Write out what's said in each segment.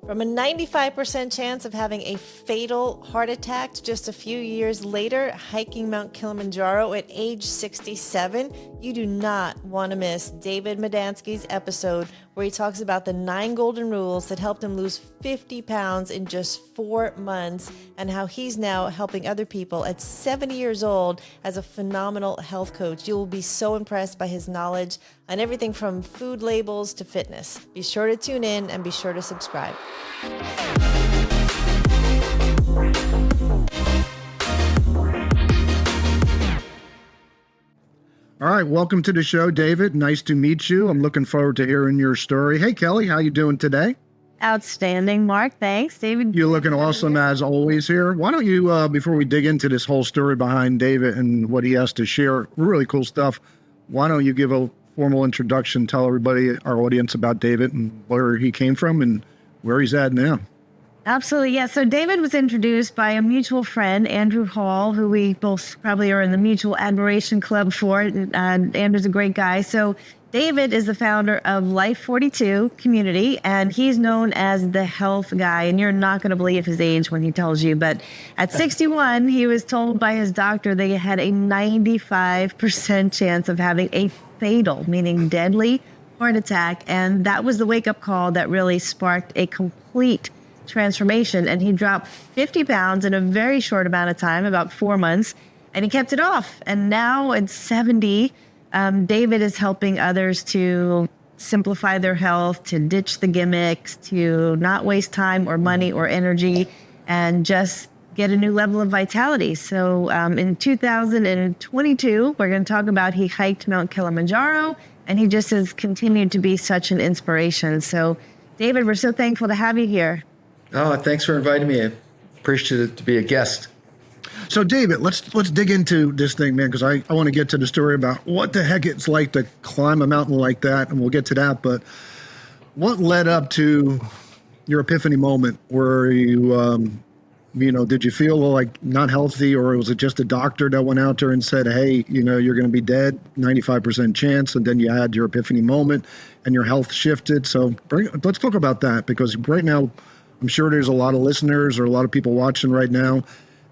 From a 95% chance of having a fatal heart attack to just a few years later hiking Mount Kilimanjaro at age 67, you do not want to miss David Madansky's episode where he talks about the 9 golden rules that helped him lose 50 pounds in just 4 months and how he's now helping other people at 70 years old as a phenomenal health coach. You will be so impressed by his knowledge on everything from food labels to fitness. Be sure to tune in and be sure to subscribe. All right, welcome to the show, David. Nice to meet you. I'm looking forward to hearing your story. Hey, Kelly, how you doing today? Outstanding, Mark. Thanks, David. You're looking awesome as always here. Why don't you, before we dig into this whole story behind David and what he has to share, really cool stuff, why don't you give a formal introduction, tell everybody, our audience, about David and where he came from and where he's at now? Absolutely, yeah. So David was introduced by a mutual friend, Andrew Hall, who we both probably are in the mutual admiration club for. Andrew's a great guy. So David is the founder of Life 42 community, and he's known as the health guy. And you're not going to believe his age when he tells you, but at 61, he was told by his doctor they had a 95% chance of having a fatal, meaning deadly, heart attack. And that was the wake-up call that really sparked a complete transformation. And he dropped 50 pounds in a very short amount of time, about 4 months, and he kept it off. And now at 70, David is helping others to simplify their health, to ditch the gimmicks, to not waste time or money or energy, and just get a new level of vitality. So in 2022, we're going to talk about he hiked Mount Kilimanjaro, and he just has continued to be such an inspiration. So David, we're so thankful to have you here. Oh, thanks for inviting me. I appreciate it to be a guest. So, David, let's dig into this thing, man, because I want to get to the story about what the heck it's like to climb a mountain like that, and we'll get to that. But what led up to your epiphany moment where you, did you feel like not healthy, or was it just a doctor that went out there and said, hey, you're going to be dead, 95% chance, and then you had your epiphany moment and your health shifted? So let's talk about that, because right now, I'm sure there's a lot of listeners or a lot of people watching right now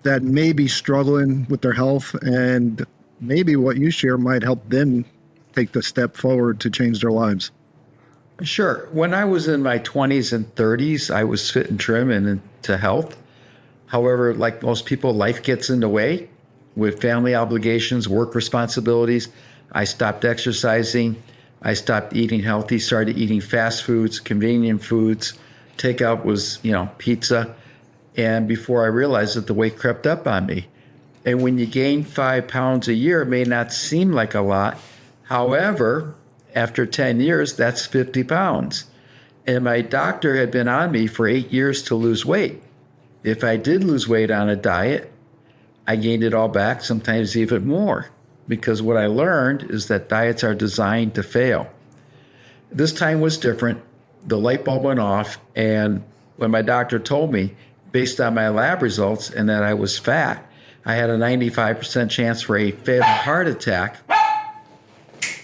that may be struggling with their health, and maybe what you share might help them take the step forward to change their lives. Sure. When I was in my 20s and 30s, I was fit and trim and into health. However, like most people, life gets in the way with family obligations, work responsibilities. I stopped exercising. I stopped eating healthy, started eating fast foods, convenient foods. Takeout was, pizza. And before I realized it, the weight crept up on me. And when you gain 5 pounds a year, it may not seem like a lot. However, after 10 years, that's 50 pounds. And my doctor had been on me for 8 years to lose weight. If I did lose weight on a diet, I gained it all back, sometimes even more. Because what I learned is that diets are designed to fail. This time was different. The light bulb went off, and when my doctor told me, based on my lab results and that I was fat, I had a 95% chance for a fatal heart attack. Is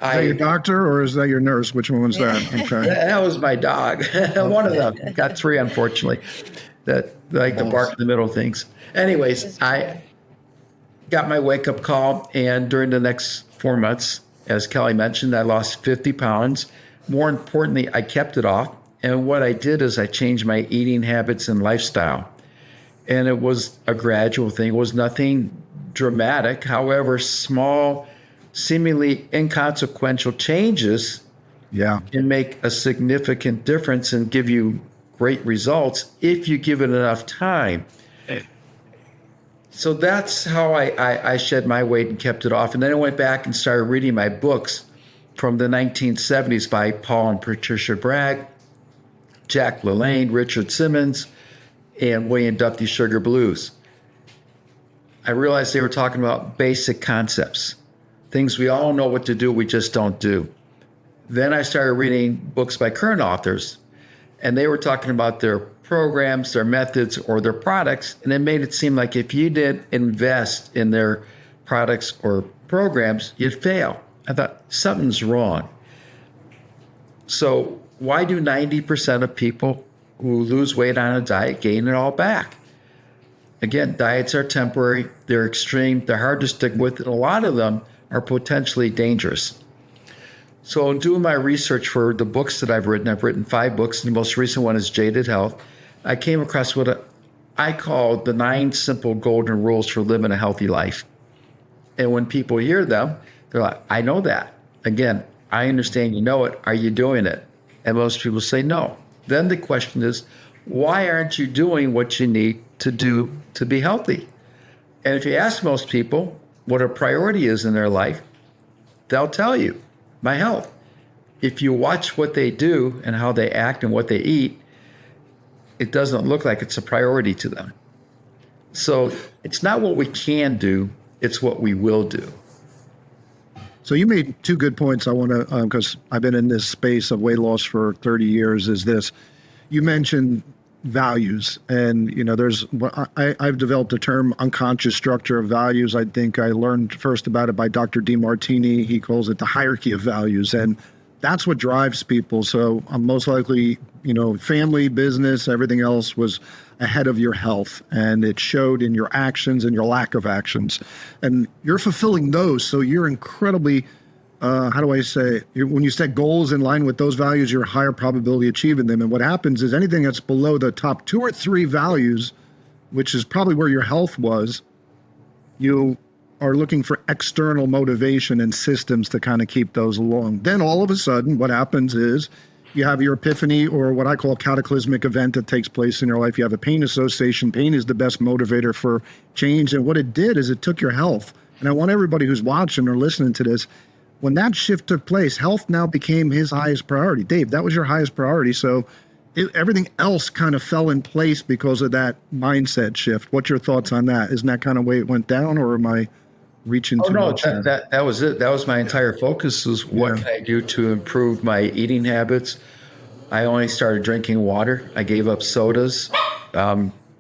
that your doctor or is that your nurse? Which one was that? Okay. That was my dog. One of them. Got 3, unfortunately, that like to bark in the middle of things. Anyways, I got my wake-up call, and during the next 4 months, as Kelly mentioned, I lost 50 pounds. More importantly, I kept it off. And what I did is I changed my eating habits and lifestyle. And it was a gradual thing. It was nothing dramatic. However, small, seemingly inconsequential changes can make a significant difference and give you great results if you give it enough time. So that's how I shed my weight and kept it off. And then I went back and started reading my books from the 1970s by Paul and Patricia Bragg, Jack LaLanne, Richard Simmons, and William Duffy's Sugar Blues. I realized they were talking about basic concepts, things we all know what to do, we just don't do. Then I started reading books by current authors, and they were talking about their programs, their methods, or their products, and it made it seem like if you didn't invest in their products or programs, you'd fail. I thought, something's wrong. So why do 90% of people who lose weight on a diet gain it all back? Again, diets are temporary, they're extreme, they're hard to stick with, and a lot of them are potentially dangerous. So in doing my research for the books that I've written 5 books, and the most recent one is Jaded Health. I came across what I call the 9 simple golden rules for living a healthy life. And when people hear them, they're like, I know that. Again, I understand you know it. Are you doing it? And most people say no. Then the question is, why aren't you doing what you need to do to be healthy? And if you ask most people what a priority is in their life, they'll tell you, my health. If you watch what they do and how they act and what they eat, it doesn't look like it's a priority to them. So it's not what we can do, it's what we will do. So you made 2 good points. I want to, because I've been in this space of weight loss for 30 years, is this. You mentioned values, and I've developed a term, unconscious structure of values. I think I learned first about it by Dr. DeMartini. He calls it the hierarchy of values, and that's what drives people. So I'm most likely, family, business, everything else was ahead of your health, and it showed in your actions and your lack of actions, and you're fulfilling those. So you're incredibly when you set goals in line with those values, you're a higher probability achieving them. And what happens is anything that's below the top 2 or 3 values, which is probably where your health was, you are looking for external motivation and systems to kind of keep those along. Then all of a sudden, what happens is you have your epiphany, or what I call a cataclysmic event that takes place in your life. You have a pain association. Pain is the best motivator for change. And what it did is it took your health. And I want everybody who's watching or listening to this, when that shift took place, health now became his highest priority. Dave, that was your highest priority. So everything else kind of fell in place because of that mindset shift. What's your thoughts on that? Isn't that kind of way it went down, or am I reaching too much? That was it. That was my entire focus, was what can I do to improve my eating habits. I only started drinking water. I gave up sodas.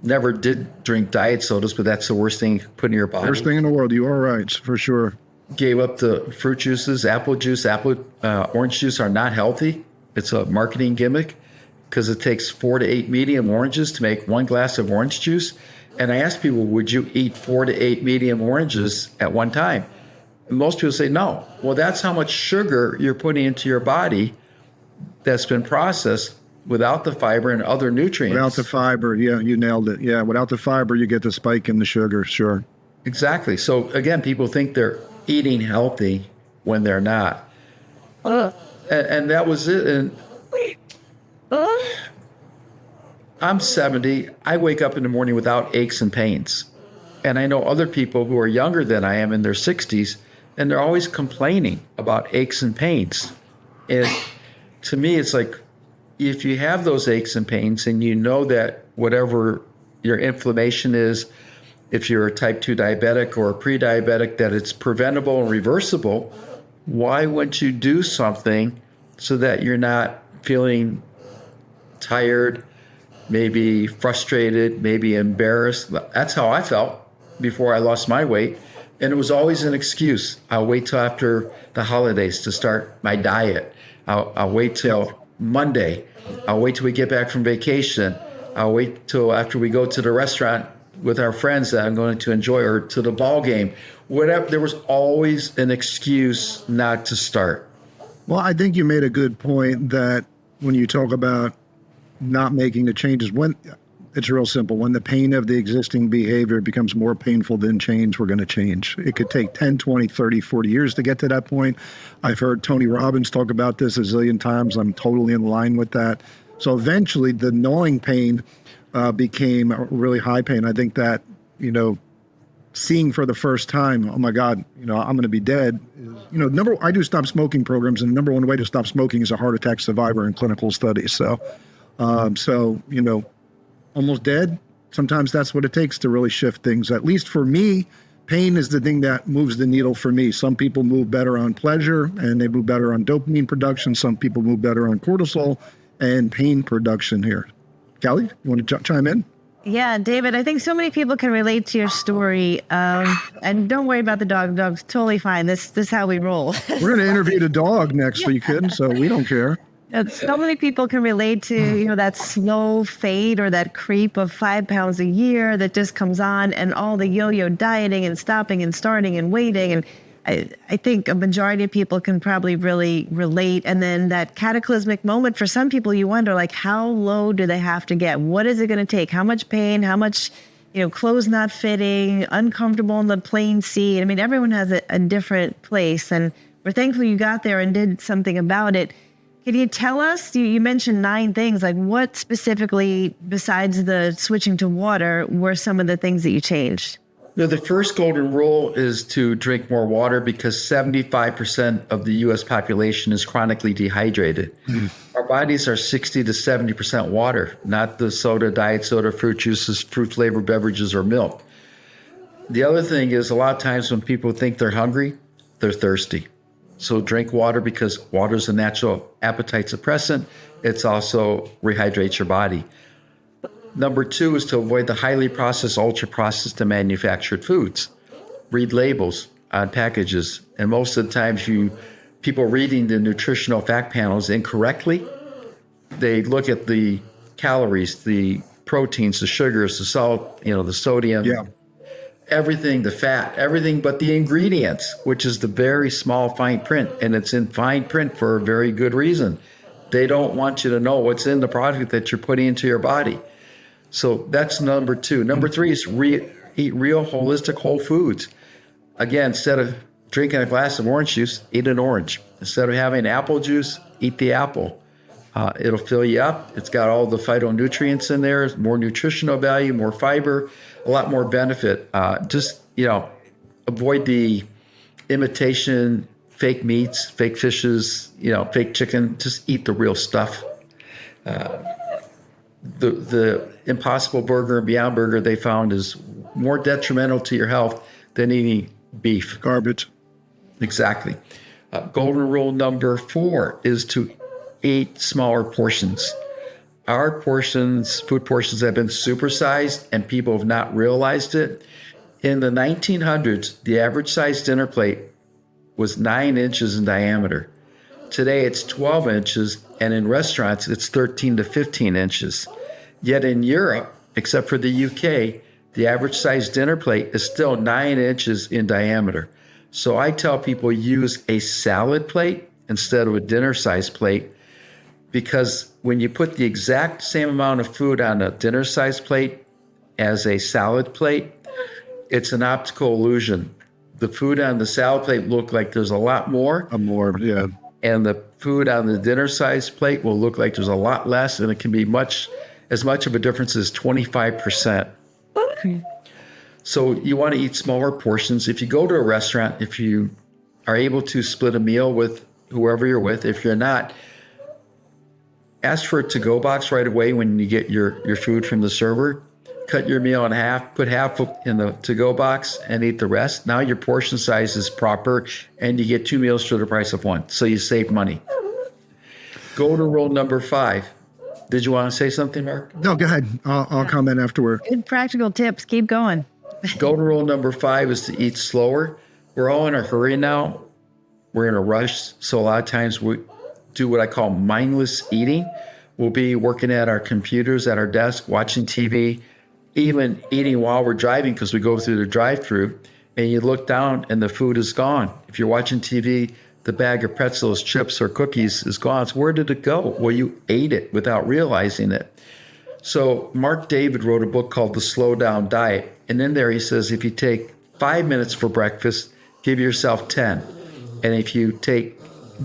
Never did drink diet sodas, but that's the worst thing you can put in your body. Worst thing in the world. You are right, for sure. Gave up the fruit juices. Apple juice, orange juice are not healthy. It's a marketing gimmick because it takes 4 to 8 medium oranges to make 1 glass of orange juice. And I asked people, would you eat 4 to 8 medium oranges at one time? And most people say no. Well, that's how much sugar you're putting into your body that's been processed without the fiber and other nutrients. Without the fiber, yeah, you nailed it. Yeah, without the fiber, you get the spike in the sugar, sure. Exactly. So again, people think they're eating healthy when they're not. And that was it. And I'm 70. I wake up in the morning without aches and pains. And I know other people who are younger than I am, in their 60s, and they're always complaining about aches and pains. And to me, it's like, if you have those aches and pains and you know that whatever your inflammation is, if you're a type 2 diabetic or a pre-diabetic, that it's preventable and reversible, why wouldn't you do something so that you're not feeling tired, maybe frustrated, maybe embarrassed? That's how I felt before I lost my weight. And it was always an excuse. I'll wait till after the holidays to start my diet. I'll wait till Monday. I'll wait till we get back from vacation. I'll wait till after we go to the restaurant with our friends that I'm going to enjoy, or to the ball game. Whatever. There was always an excuse not to start. Well, I think you made a good point that when you talk about not making the changes, when it's real simple, when the pain of the existing behavior becomes more painful than change, we're going to change. It could take 10, 20, 30, 40 years to get to that point. I've heard Tony Robbins talk about this a zillion times. I'm totally in line with that. So eventually the gnawing pain became a really high pain. I think that, seeing for the first time, oh my God, I'm going to be dead. I do stop smoking programs, and the number one way to stop smoking is a heart attack survivor in clinical studies. So, almost dead. Sometimes that's what it takes to really shift things. At least for me, pain is the thing that moves the needle for me. Some people move better on pleasure and they move better on dopamine production. Some people move better on cortisol and pain production here. Kelly, you want to chime in? Yeah, David, I think so many people can relate to your story. And don't worry about the dog. The dog's totally fine. This is how we roll. We're going to interview the dog next weekend, so we don't care. So many people can relate to, that slow fade or that creep of 5 pounds a year that just comes on, and all the yo-yo dieting and stopping and starting and waiting. And I think a majority of people can probably really relate. And then that cataclysmic moment, for some people, you wonder, like, how low do they have to get? What is it going to take? How much pain? How much, clothes not fitting, uncomfortable in the plane seat? I mean, everyone has a different place. And we're thankful you got there and did something about it. Can you tell us, you mentioned 9 things, like what specifically, besides the switching to water, were some of the things that you changed? The first golden rule is to drink more water, because 75% of the U.S. population is chronically dehydrated. Our bodies are 60 to 70% water, not the soda, diet soda, fruit juices, fruit-flavored beverages, or milk. The other thing is, a lot of times when people think they're hungry, they're thirsty. So drink water, because water is a natural appetite suppressant. It's also rehydrates your body. Number 2 is to avoid the highly processed, ultra-processed, and manufactured foods. Read labels on packages. And most of the times, people reading the nutritional fact panels incorrectly, they look at the calories, the proteins, the sugars, the salt, the sodium, everything, the fat, everything but the ingredients, which is the very small fine print. And it's in fine print for a very good reason. They don't want you to know what's in the product that you're putting into your body. So that's number 2. Number 3 is eat real, holistic, whole foods. Again, instead of drinking a glass of orange juice, eat an orange. Instead of having apple juice, eat the apple. It'll fill you up. It's got all the phytonutrients in there, more nutritional value, more fiber, a lot more benefit. Just, avoid the imitation fake meats, fake fishes, fake chicken. Just eat the real stuff. The Impossible Burger and Beyond Burger, they found, is more detrimental to your health than eating beef. Garbage. Exactly. Golden rule number 4 is to eat smaller portions. Our food portions have been supersized, and people have not realized it. In the 1900s, the average size dinner plate was 9 inches in diameter. Today, it's 12 inches, and in restaurants, it's 13 to 15 inches. Yet in Europe, except for the UK, the average size dinner plate is still 9 inches in diameter. So I tell people, use a salad plate instead of a dinner-sized plate, because when you put the exact same amount of food on a dinner-sized plate as a salad plate, it's an optical illusion. The food on the salad plate look like there's a lot more. Yeah. And the food on the dinner-sized plate will look like there's a lot less, and it can be as much of a difference as 25%. So you want to eat smaller portions. If you go to a restaurant, if you are able to split a meal with whoever you're with, if you're not, ask for a to-go box right away when you get your food from the server. Cut your meal in half, put half in the to-go box, and eat the rest. Now your portion size is proper, and you get 2 meals for the price of 1. So you save money. Golden rule number 5. Did you want to say something, Mark? No, go ahead. I'll comment afterward. Good practical tips. Keep going. Golden rule number 5 is to eat slower. We're all in a hurry now. We're in a rush. So a lot of times we do what I call mindless eating. We'll be working at our computers, at our desk, watching TV, even eating while we're driving, because we go through the drive-through, and you look down and the food is gone. If you're watching TV, the bag of pretzels, chips, or cookies is gone. So where did it go? Well, you ate it without realizing it. So Mark David wrote a book called The Slow Down Diet. And in there he says, if you take 5 minutes for breakfast, give yourself 10. And if you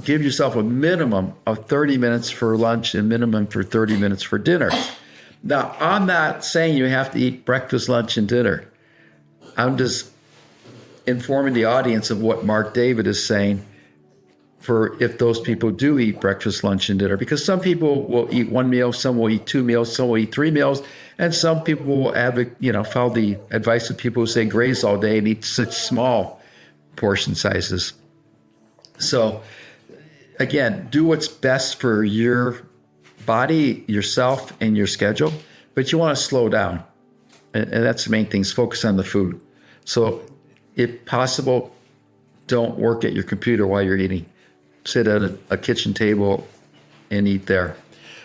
give yourself a minimum of 30 minutes for lunch and minimum for 30 minutes for dinner. Now, I'm not saying you have to eat breakfast, lunch, and dinner. I'm just informing the audience of what Mark David is saying for if those people do eat breakfast, lunch, and dinner. Because some people will eat 1 meal, some will eat 2 meals, some will eat 3 meals, and some people will follow the advice of people who say graze all day and eat such small portion sizes. So, again, do what's best for your body, yourself, and your schedule, but you want to slow down. And that's the main thing, is focus on the food. So if possible, don't work at your computer while you're eating. Sit at a kitchen table and eat there.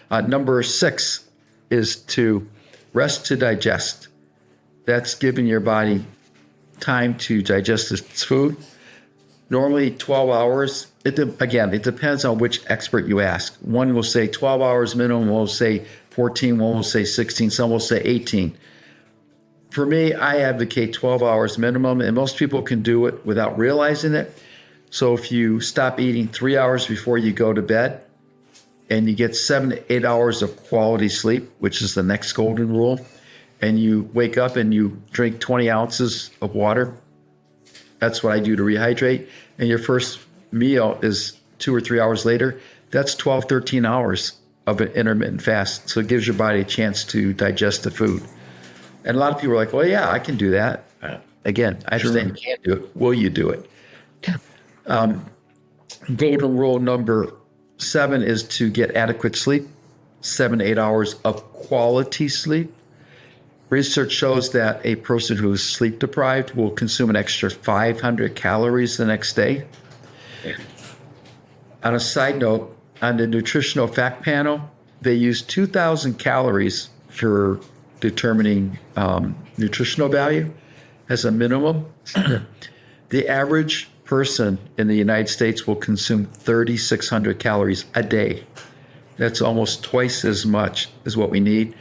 Number 6 is to rest to digest. That's giving your body time to digest its food. Normally 12 hours. It depends on which expert you ask. One will say 12 hours minimum, one will say 14, one will say 16, some will say 18. For me, I advocate 12 hours minimum, and most people can do it without realizing it. So if you stop eating 3 hours before you go to bed and you get 7 to 8 hours of quality sleep, which is the next golden rule, and you wake up and you drink 20 ounces of water, that's what I do to rehydrate, and your first meal is 2 or 3 hours later, that's 12, 13 hours of an intermittent fast. So it gives your body a chance to digest the food. And a lot of people are like, well, yeah, I can do that. Again, I understand you can't do it. Will you do it? Golden rule number 7 is to get adequate sleep, 7 to 8 hours of quality sleep. Research shows that a person who is sleep deprived will consume an extra 500 calories the next day. On a side note, on the nutritional fact panel, they use 2,000 calories for determining nutritional value as a minimum. The average person in the United States will consume 3,600 calories a day. That's almost twice as much as what we need.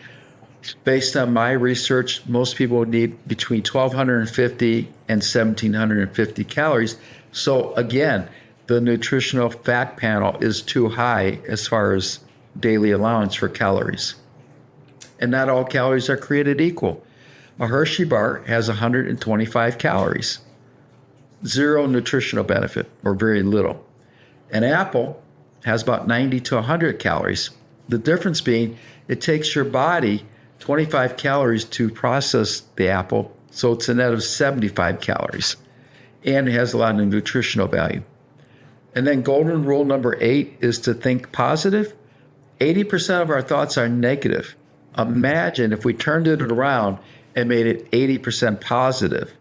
Based on my research, most people need between 1,250 and 1,750 calories. So again, the nutritional fact panel is too high as far as daily allowance for calories. And not all calories are created equal. A Hershey bar has 125 calories, 0 nutritional benefit, or very little. An apple has about 90 to 100 calories. The difference being it takes your body 25 calories to process the apple, so it's a net of 75 calories, and it has a lot of nutritional value. And then golden rule number 8 is to think positive. 80% of our thoughts are negative. Imagine if we turned it around and made it 80% positive.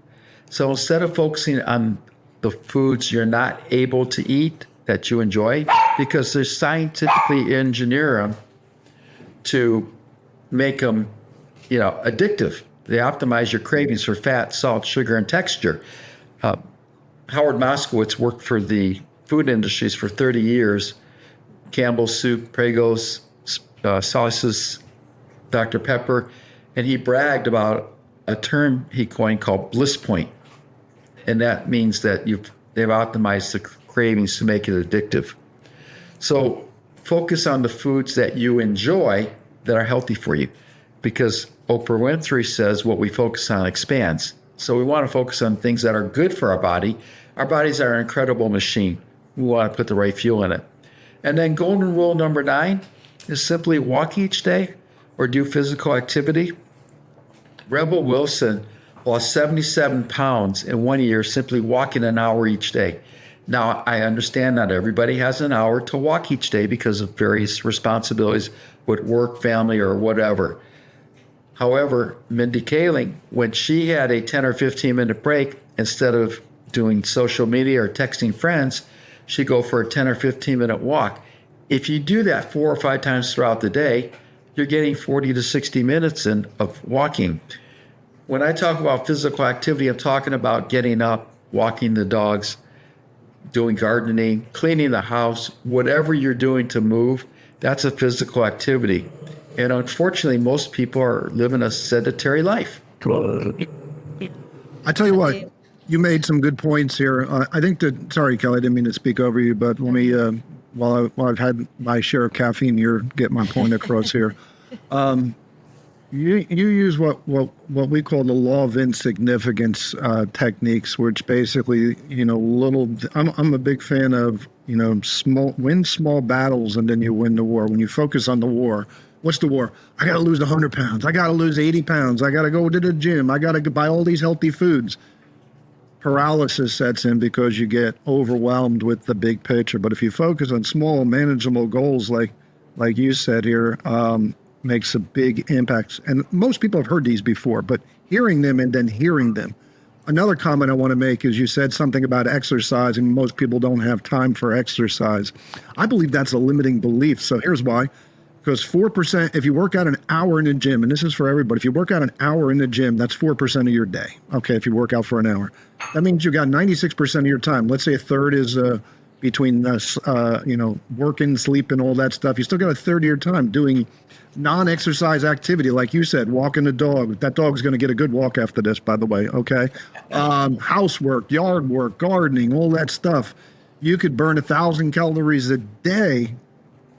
So instead of focusing on the foods you're not able to eat that you enjoy, because they're scientifically engineer them to make them, addictive. They optimize your cravings for fat, salt, sugar, and texture. Howard Moskowitz worked for the food industries for 30 years. Campbell's Soup, Pragos, sauces, Dr. Pepper, and he bragged about a term he coined called bliss point. And that means that they've optimized the cravings to make it addictive. So focus on the foods that you enjoy that are healthy for you, because Oprah Winfrey says what we focus on expands. So we want to focus on things that are good for our body. Our bodies are an incredible machine. We want to put the right fuel in it. And then golden rule number 9 is simply walk each day or do physical activity. Rebel Wilson lost 77 pounds in 1 year simply walking an hour each day. Now, I understand not everybody has an hour to walk each day because of various responsibilities with work, family, or whatever. However, Mindy Kaling, when she had a 10 or 15 minute break, instead of doing social media or texting friends, she'd go for a 10 or 15 minute walk. If you do that 4 or 5 times throughout the day, you're getting 40 to 60 minutes of walking. When I talk about physical activity, I'm talking about getting up, walking the dogs, doing gardening, cleaning the house, whatever you're doing to move, that's a physical activity. And unfortunately, most people are living a sedentary life. I tell you what, you made some good points here. I think that, sorry, Kelly, I didn't mean to speak over you, but let me, while I've had my share of caffeine here, get my point across here. You use what we call the law of insignificance techniques, which basically, I'm a big fan of, win small battles and then you win the war. When you focus on the war, what's the war? I got to lose 100 pounds. I got to lose 80 pounds. I got to go to the gym. I got to buy all these healthy foods. Paralysis sets in because you get overwhelmed with the big picture. But if you focus on small, manageable goals, like you said here, makes a big impact. And most people have heard these before, but hearing them and then hearing them another comment I want to make is you said something about exercise, and most people don't have time for exercise. I believe that's a limiting belief. So here's why. Because 4%, if you work out an hour in the gym, and this is for everybody, if you work out an hour in the gym, that's 4% of your day. Okay, if you work out for an hour. That means you got 96% of your time. Let's say a third is between, working, sleeping, all that stuff. You still got a third of your time doing non-exercise activity, like you said, walking the dog. That dog's going to get a good walk after this, by the way, okay? Housework, yard work, gardening, all that stuff. You could burn 1,000 calories a day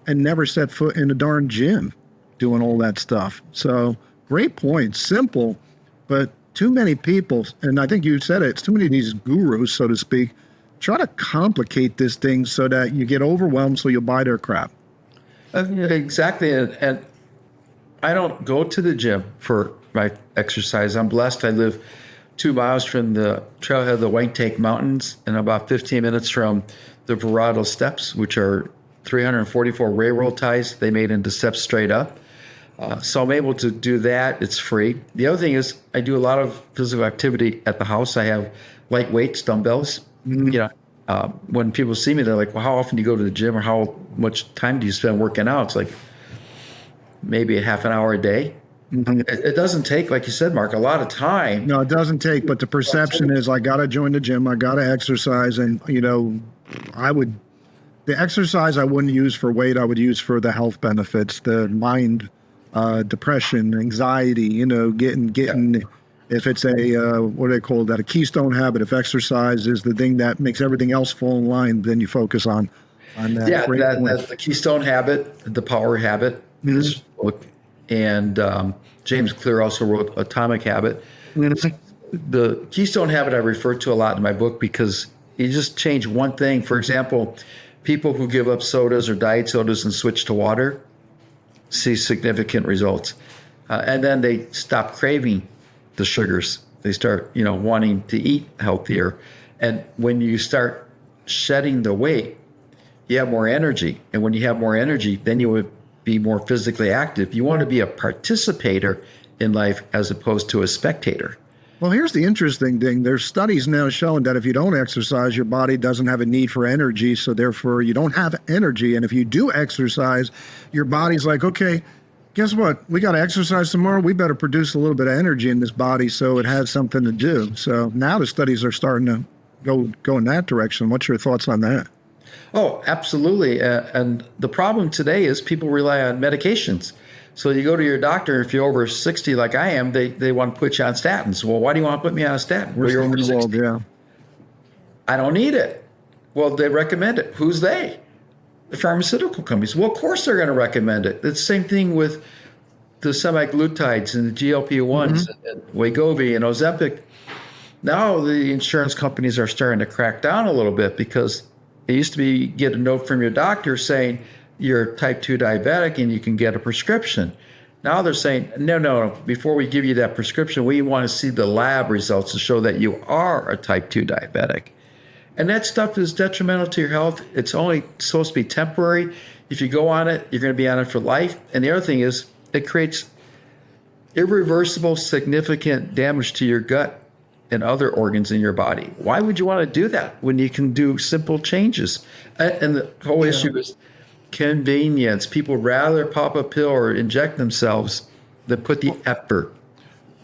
and never set foot in a darn gym doing all that stuff. So great point. Simple, but too many people, and I think you said it, it's too many of these gurus, so to speak, try to complicate this thing so that you get overwhelmed so you'll buy their crap. Exactly. And I don't go to the gym for my exercise. I'm blessed. I live 2 miles from the trailhead of the White Tank Mountains and about 15 minutes from the Verado Steps, which are 344 railroad ties they made into steps straight up. So I'm able to do that. It's free. The other thing is I do a lot of physical activity at the house. I have light weights, dumbbells. When people see me, they're like, well, how often do you go to the gym, or how much time do you spend working out? It's like maybe a half an hour a day. Mm-hmm. It doesn't take, like you said, Mark, a lot of time. No, it doesn't take, but the perception is I got to join the gym. I got to exercise. And, the exercise I wouldn't use for weight, I would use for the health benefits, the mind, depression, anxiety, getting, if it's what do they call that? A keystone habit. If exercise is the thing that makes everything else fall in line, then you focus on that. Yeah, that's the keystone habit, the power habit. Mm-hmm. And James Clear also wrote Atomic Habit. Mm-hmm. The keystone habit I refer to a lot in my book because you just change one thing. For example, people who give up sodas or diet sodas and switch to water see significant results. And then they stop craving the sugars. They start, wanting to eat healthier. And when you start shedding the weight, you have more energy. And when you have more energy, then you would be more physically active. You want to be a participator in life as opposed to a spectator. Well, here's the interesting thing. There's studies now showing that if you don't exercise, your body doesn't have a need for energy. So therefore, you don't have energy. And if you do exercise, your body's like, okay, guess what? We got to exercise tomorrow. We better produce a little bit of energy in this body so it has something to do. So now the studies are starting to go in that direction. What's your thoughts on that? Oh, absolutely. And the problem today is people rely on medications. So you go to your doctor, if you're over 60 like I am, they want to put you on statins. Well, why do you want to put me on a statin? Well, you're over 60. Yeah. I don't need it. Well, they recommend it. Who's they? The pharmaceutical companies. Well, of course they're going to recommend it. It's the same thing with the semaglutides and the GLP-1s, and Wegovy and Ozempic. Now the insurance companies are starting to crack down a little bit because it used to be get a note from your doctor saying you're type 2 diabetic and you can get a prescription. Now they're saying, no, before we give you that prescription, we want to see the lab results to show that you are a type 2 diabetic. And that stuff is detrimental to your health. It's only supposed to be temporary. If you go on it, you're going to be on it for life. And the other thing is it creates irreversible, significant damage to your gut and other organs in your body. Why would you want to do that when you can do simple changes? And the whole issue is convenience. People rather pop a pill or inject themselves than put the effort.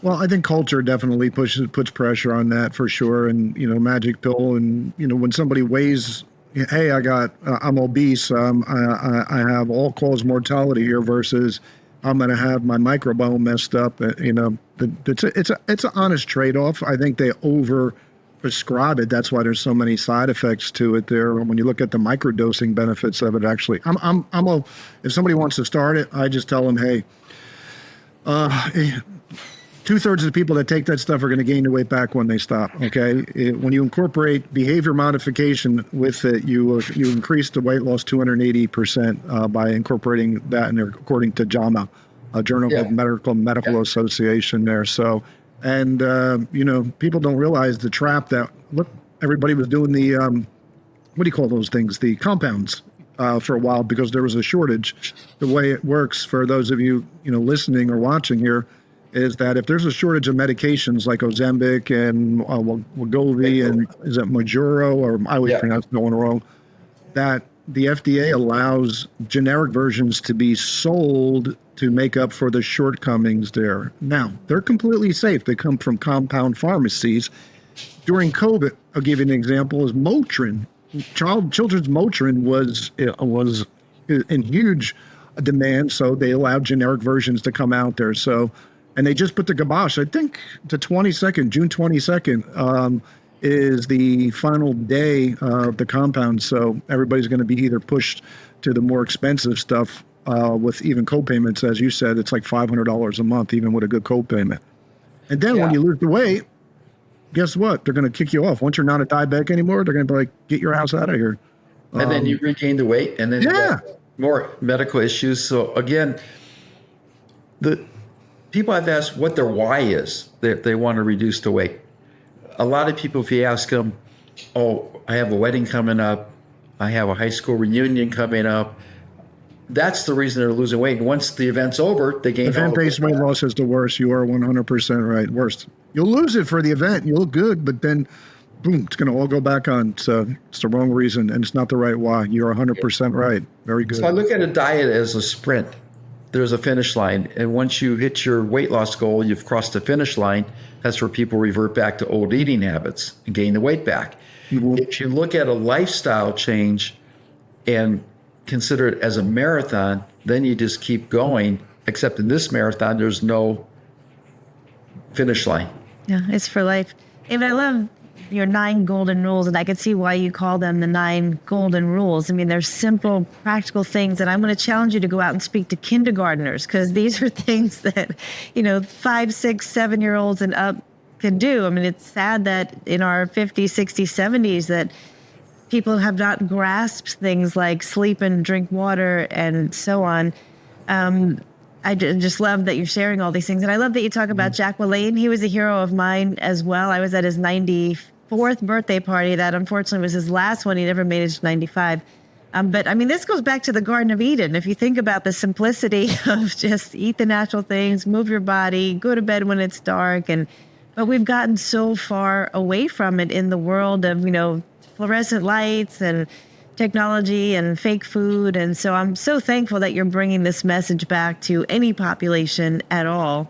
Well, I think culture definitely puts pressure on that for sure. And, magic pill. And, when somebody weighs, hey, I'm obese. I have all-cause mortality here versus I'm going to have my microbiome messed up. It's an honest trade-off. I think they prescribe it. That's why there's so many side effects to it there. When you look at the microdosing benefits of it, actually, if somebody wants to start it, I just tell them, hey, 2/3 of the people that take that stuff are going to gain their weight back when they stop. Okay. When you incorporate behavior modification with it, you increase the weight loss 280% by incorporating that, and according to JAMA, a Journal of Medical Association there. So, and, people don't realize the trap that, look, everybody was doing the, what do you call those things? The compounds for a while because there was a shortage. The way it works for those of you, listening or watching here, is that if there's a shortage of medications like Ozempic and Wegovy and is it Majuro, or I always pronounce that one wrong, that the FDA allows generic versions to be sold to make up for the shortcomings there. Now, they're completely safe. They come from compound pharmacies. During COVID, I'll give you an example, is Motrin. Children's Motrin was in huge demand, so they allowed generic versions to come out there. So, and they just put the kibosh. I think the 22nd, June 22nd, is the final day of the compound. So everybody's going to be either pushed to the more expensive stuff with even co-payments. As you said, it's like $500 a month, even with a good co-payment. And then when you lose the weight, guess what? They're going to kick you off. Once you're not a diabetic anymore, they're going to be like, get your ass out of here. And then you regain the weight, and then you get more medical issues. So again, the people have asked what their why is. They want to reduce the weight. A lot of people, if you ask them, oh, I have a wedding coming up, I have a high school reunion coming up, that's the reason they're losing weight. And once the event's over, they gain. Event-based weight loss is the worst. You are 100% right. Worst. You'll lose it for the event. You look good, but then, boom, it's going to all go back on. So it's the wrong reason, and it's not the right why. You're 100% right. Very good. So I look at a diet as a sprint. There's a finish line, and once you hit your weight loss goal, you've crossed the finish line. That's where people revert back to old eating habits and gain the weight back. Mm-hmm. If you look at a lifestyle change and consider it as a marathon, then you just keep going, except in this marathon, there's no finish line. Yeah, it's for life. David, I love your 9 golden rules, and I can see why you call them the 9 golden rules. I mean, they're simple, practical things, and I'm going to challenge you to go out and speak to kindergartners, because these are things that, 5, 6, 7-year-olds and up can do. I mean, it's sad that in our 50s, 60s, 70s that people have not grasped things like sleep and drink water and so on. I just love that you're sharing all these things. And I love that you talk about Jack LaLanne. He was a hero of mine as well. I was at his 94th birthday party. That unfortunately was his last one. He never made it to 95. But I mean, this goes back to the Garden of Eden. If you think about the simplicity of just eat the natural things, move your body, go to bed when it's dark. But we've gotten so far away from it in the world of, fluorescent lights and technology and fake food. And so I'm so thankful that you're bringing this message back to any population at all.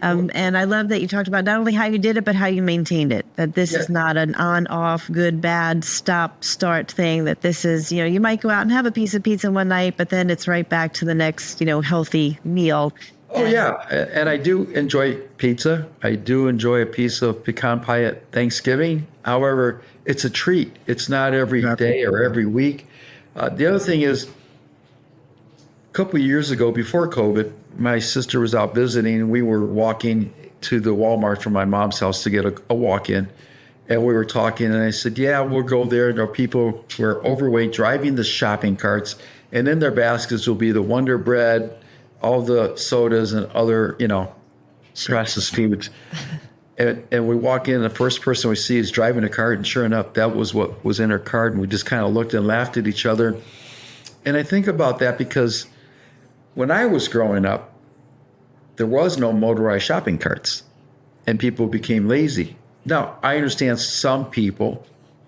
And I love that you talked about not only how you did it, but how you maintained it, that this is not an on, off, good, bad, stop, start thing, that this is, you might go out and have a piece of pizza one night, but then it's right back to the next, healthy meal. Oh, yeah. And I do enjoy pizza. I do enjoy a piece of pecan pie at Thanksgiving. However, it's a treat. It's not every day or every week. The other thing is, a couple of years ago, before COVID, my sister was out visiting, and we were walking to the Walmart from my mom's house to get a walk-in. And we were talking, and I said, yeah, we'll go there. And there are people who are overweight driving the shopping carts, and in their baskets will be the Wonder Bread, all the sodas and other, processed foods. And we walk in, the first person we see is driving a cart, and sure enough, that was what was in her cart. And we just kind of looked and laughed at each other. And I think about that because when I was growing up, there was no motorized shopping carts, and people became lazy. Now, I understand some people,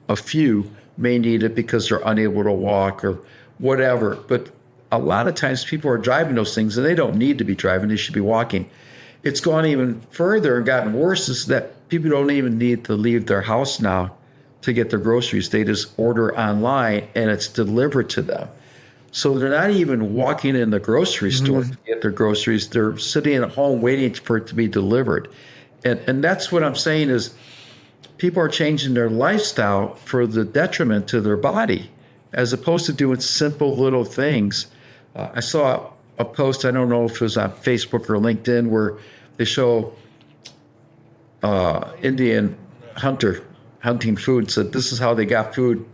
a few, may need it because they're unable to walk or whatever, but a lot of times people are driving those things and they don't need to be driving, they should be walking. It's gone even further and gotten worse is that people don't even need to leave their house now to get their groceries. They just order online and it's delivered to them. So they're not even walking in the grocery store to get their groceries. They're sitting at home waiting for it to be delivered. And that's what I'm saying is people are changing their lifestyle for the detriment to their body as opposed to doing simple little things. I saw a post, I don't know if it was on Facebook or LinkedIn, where they show Indian hunter hunting food. Said this is how they got food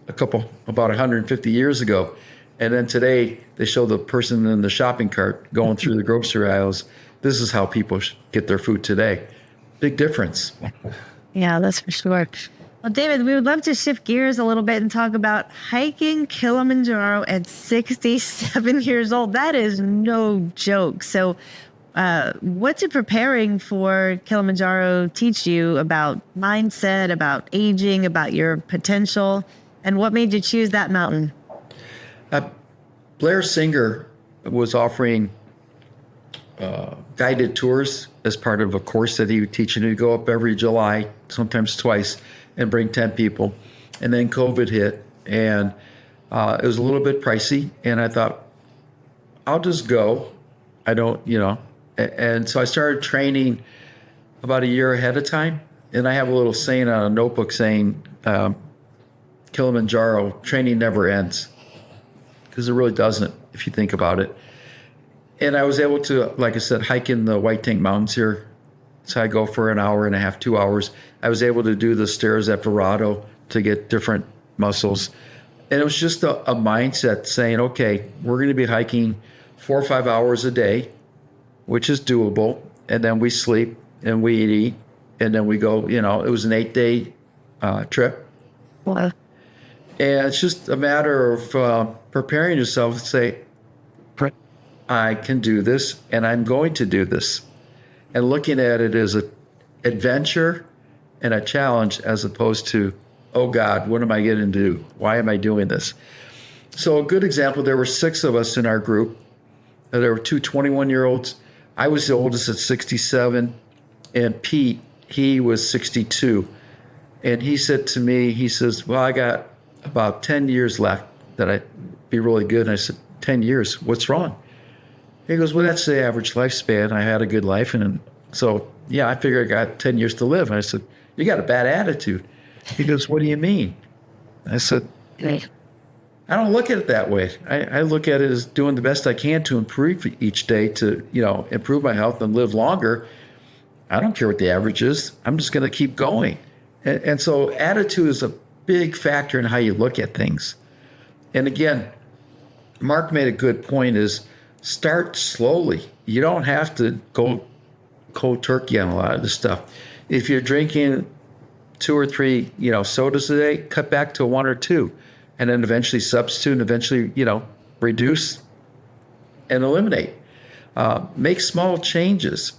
about 150 years ago. And then today they show the person in the shopping cart going through the grocery aisles. This is how people get their food today. Big difference. Yeah, that's for sure. Well, David, we would love to shift gears a little bit and talk about hiking Kilimanjaro at 67 years old. That is no joke. So what did preparing for Kilimanjaro teach you about mindset, about aging, about your potential, and what made you choose that mountain? Blair Singer was offering guided tours as part of a course that he would teach, and he'd go up every July, sometimes twice, and bring 10 people. And then COVID hit, and it was a little bit pricey. And I thought, I'll just go. I don't, and so I started training about a year ahead of time. And I have a little saying on a notebook saying, Kilimanjaro, training never ends. Because it really doesn't, if you think about it. And I was able to, like I said, hike in the White Tank Mountains here. So I go for an hour and a half, 2 hours. I was able to do the stairs at Verado to get different muscles. And it was just a mindset saying, okay, we're going to be hiking 4 or 5 hours a day, which is doable. And then we sleep and we eat. And then we go, it was an 8-day trip. Wow. And it's just a matter of preparing yourself to say, I can do this, and I'm going to do this. And looking at it as an adventure and a challenge as opposed to, oh God, what am I going to do? Why am I doing this? So a good example, there were 6 of us in our group. There were 2 21-year-olds. I was the oldest at 67, and Pete, he was 62. And he said to me, he says, well, I got about 10 years left that I'd be really good. And I said, 10 years, what's wrong? He goes, well, that's the average lifespan. I had a good life. And so, I figured I got 10 years to live. And I said, you got a bad attitude. He goes, what do you mean? I said, I don't look at it that way. I look at it as doing the best I can to improve each day to, improve my health and live longer. I don't care what the average is. I'm just going to keep going. And so attitude is a big factor in how you look at things. And again, Mark made a good point is start slowly. You don't have to go cold turkey on a lot of this stuff. If you're drinking 2 or 3, sodas a day, cut back to 1 or 2, and then eventually substitute and eventually, reduce and eliminate. Make small changes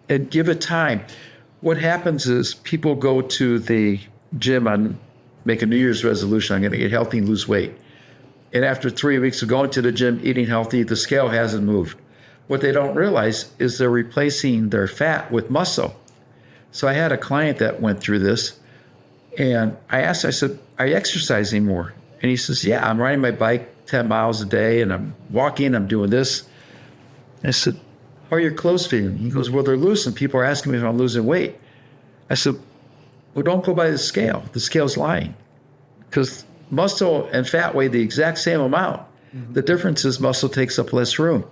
and give it time. What happens is people go to the gym and make a New Year's resolution. I'm going to get healthy and lose weight. And after 3 weeks of going to the gym, eating healthy, the scale hasn't moved. What they don't realize is they're replacing their fat with muscle. So I had a client that went through this, and I said, are you exercising more? And he says, yeah, I'm riding my bike 10 miles a day, and I'm walking, I'm doing this. I said, how are your clothes fitting? He goes, well, they're loose, and people are asking me if I'm losing weight. I said, well, don't go by the scale. The scale's lying. Because muscle and fat weigh the exact same amount. Mm-hmm. The difference is muscle takes up less room.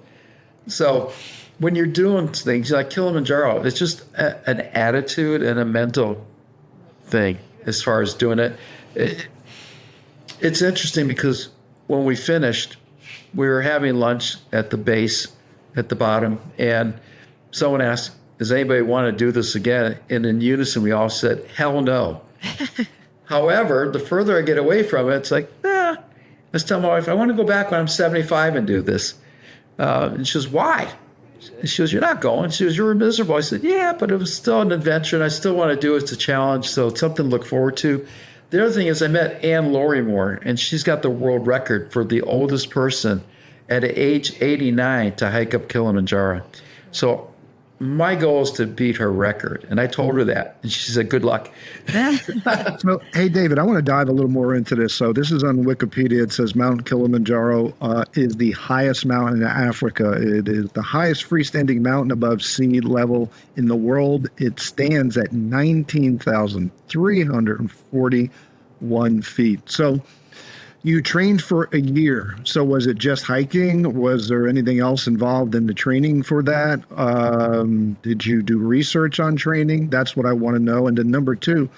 So when you're doing things like Kilimanjaro, it's just an attitude and a mental thing as far as doing it. It's interesting because when we finished, we were having lunch at the base at the bottom, and someone asked, does anybody want to do this again? And in unison, we all said, hell no. However, the further I get away from it, it's like, let's tell my wife, I want to go back when I'm 75 and do this. And she goes, why? She goes, you're not going. She goes, you were miserable. I said, yeah, but it was still an adventure, and I still want to do it. It's a challenge, so it's something to look forward to. The other thing is I met Ann Lorrimore, and she's got the world record for the oldest person at age 89 to hike up Kilimanjaro. So my goal is to beat her record. And I told her that. And she said, good luck. So, hey, David, I want to dive a little more into this. So this is on Wikipedia. It says Mount Kilimanjaro is the highest mountain in Africa. It is the highest freestanding mountain above sea level in the world. It stands at 19,341 feet. So you trained for a year. So was it just hiking? Was there anything else involved in the training for that? Did you do research on training? That's what I want to know. And then number 2,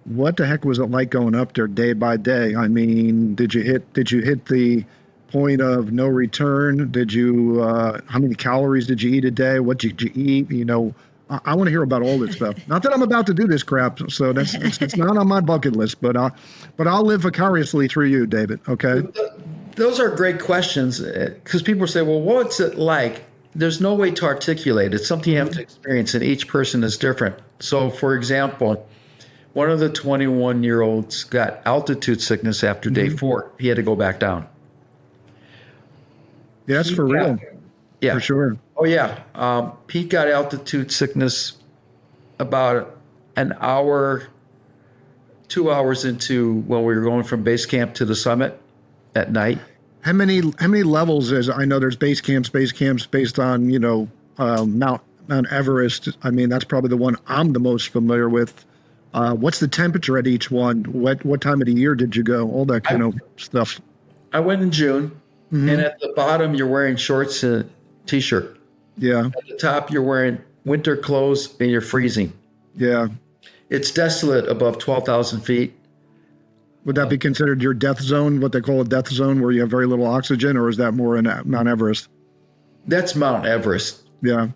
what the heck was it like going up there day by day? I mean, did you hit the point of no return? Did you, how many calories did you eat a day? What did you eat? I want to hear about all this stuff. Not that I'm about to do this crap, so it's not on my bucket list, but I'll live vicariously through you, David. Okay. Those are great questions because people say, well, what's it like there's no way to articulate. It's something you have to experience, and each person is different. So, for example, one of the 21-year-olds got altitude sickness after day 4. He had to go back down. Yeah, that's for real. Yeah. For sure. Oh, yeah. Pete got altitude sickness about an hour, 2 hours into when we were going from base camp to the summit at night. How many levels is, I know there's base camps based on, Mount Everest. I mean, that's probably the one I'm the most familiar with. What's the temperature at each one? What time of the year did you go? All that kind of stuff. I went in June, and at the bottom, you're wearing shorts and a t-shirt. Yeah. At the top, you're wearing winter clothes, and you're freezing. Yeah. It's desolate above 12,000 feet. Would that be considered your death zone, what they call a death zone, where you have very little oxygen, or is that more in Mount Everest? That's Mount Everest. Yeah.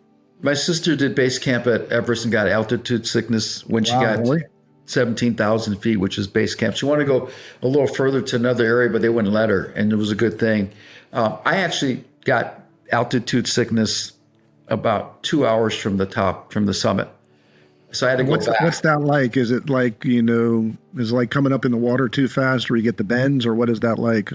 My sister did base camp at Everest and got altitude sickness when she got really? 17,000 feet, which is base camp. She wanted to go a little further to another area, but they wouldn't let her, and it was a good thing. I actually got altitude sickness about 2 hours from the top, from the summit. So I had to go back. What's that like? Is it like, is it like coming up in the water too fast where you get the bends, or what is that like?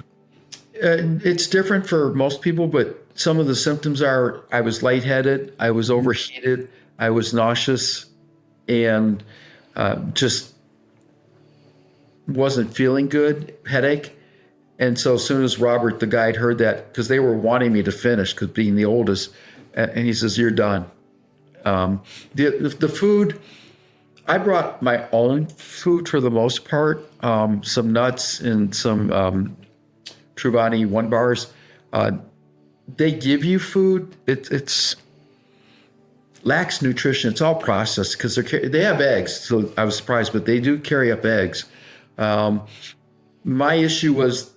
It's different for most people, but some of the symptoms are I was lightheaded, I was overheated, I was nauseous, and just wasn't feeling good, headache. And so as soon as Robert, the guide, heard that, because they were wanting me to finish, because being the oldest, and he says, "You're done." The food, I brought my own food for the most part, some nuts and some Truvani 1 bars. They give you food. It's lacks nutrition. It's all processed because they have eggs. So I was surprised, but they do carry up eggs. My issue was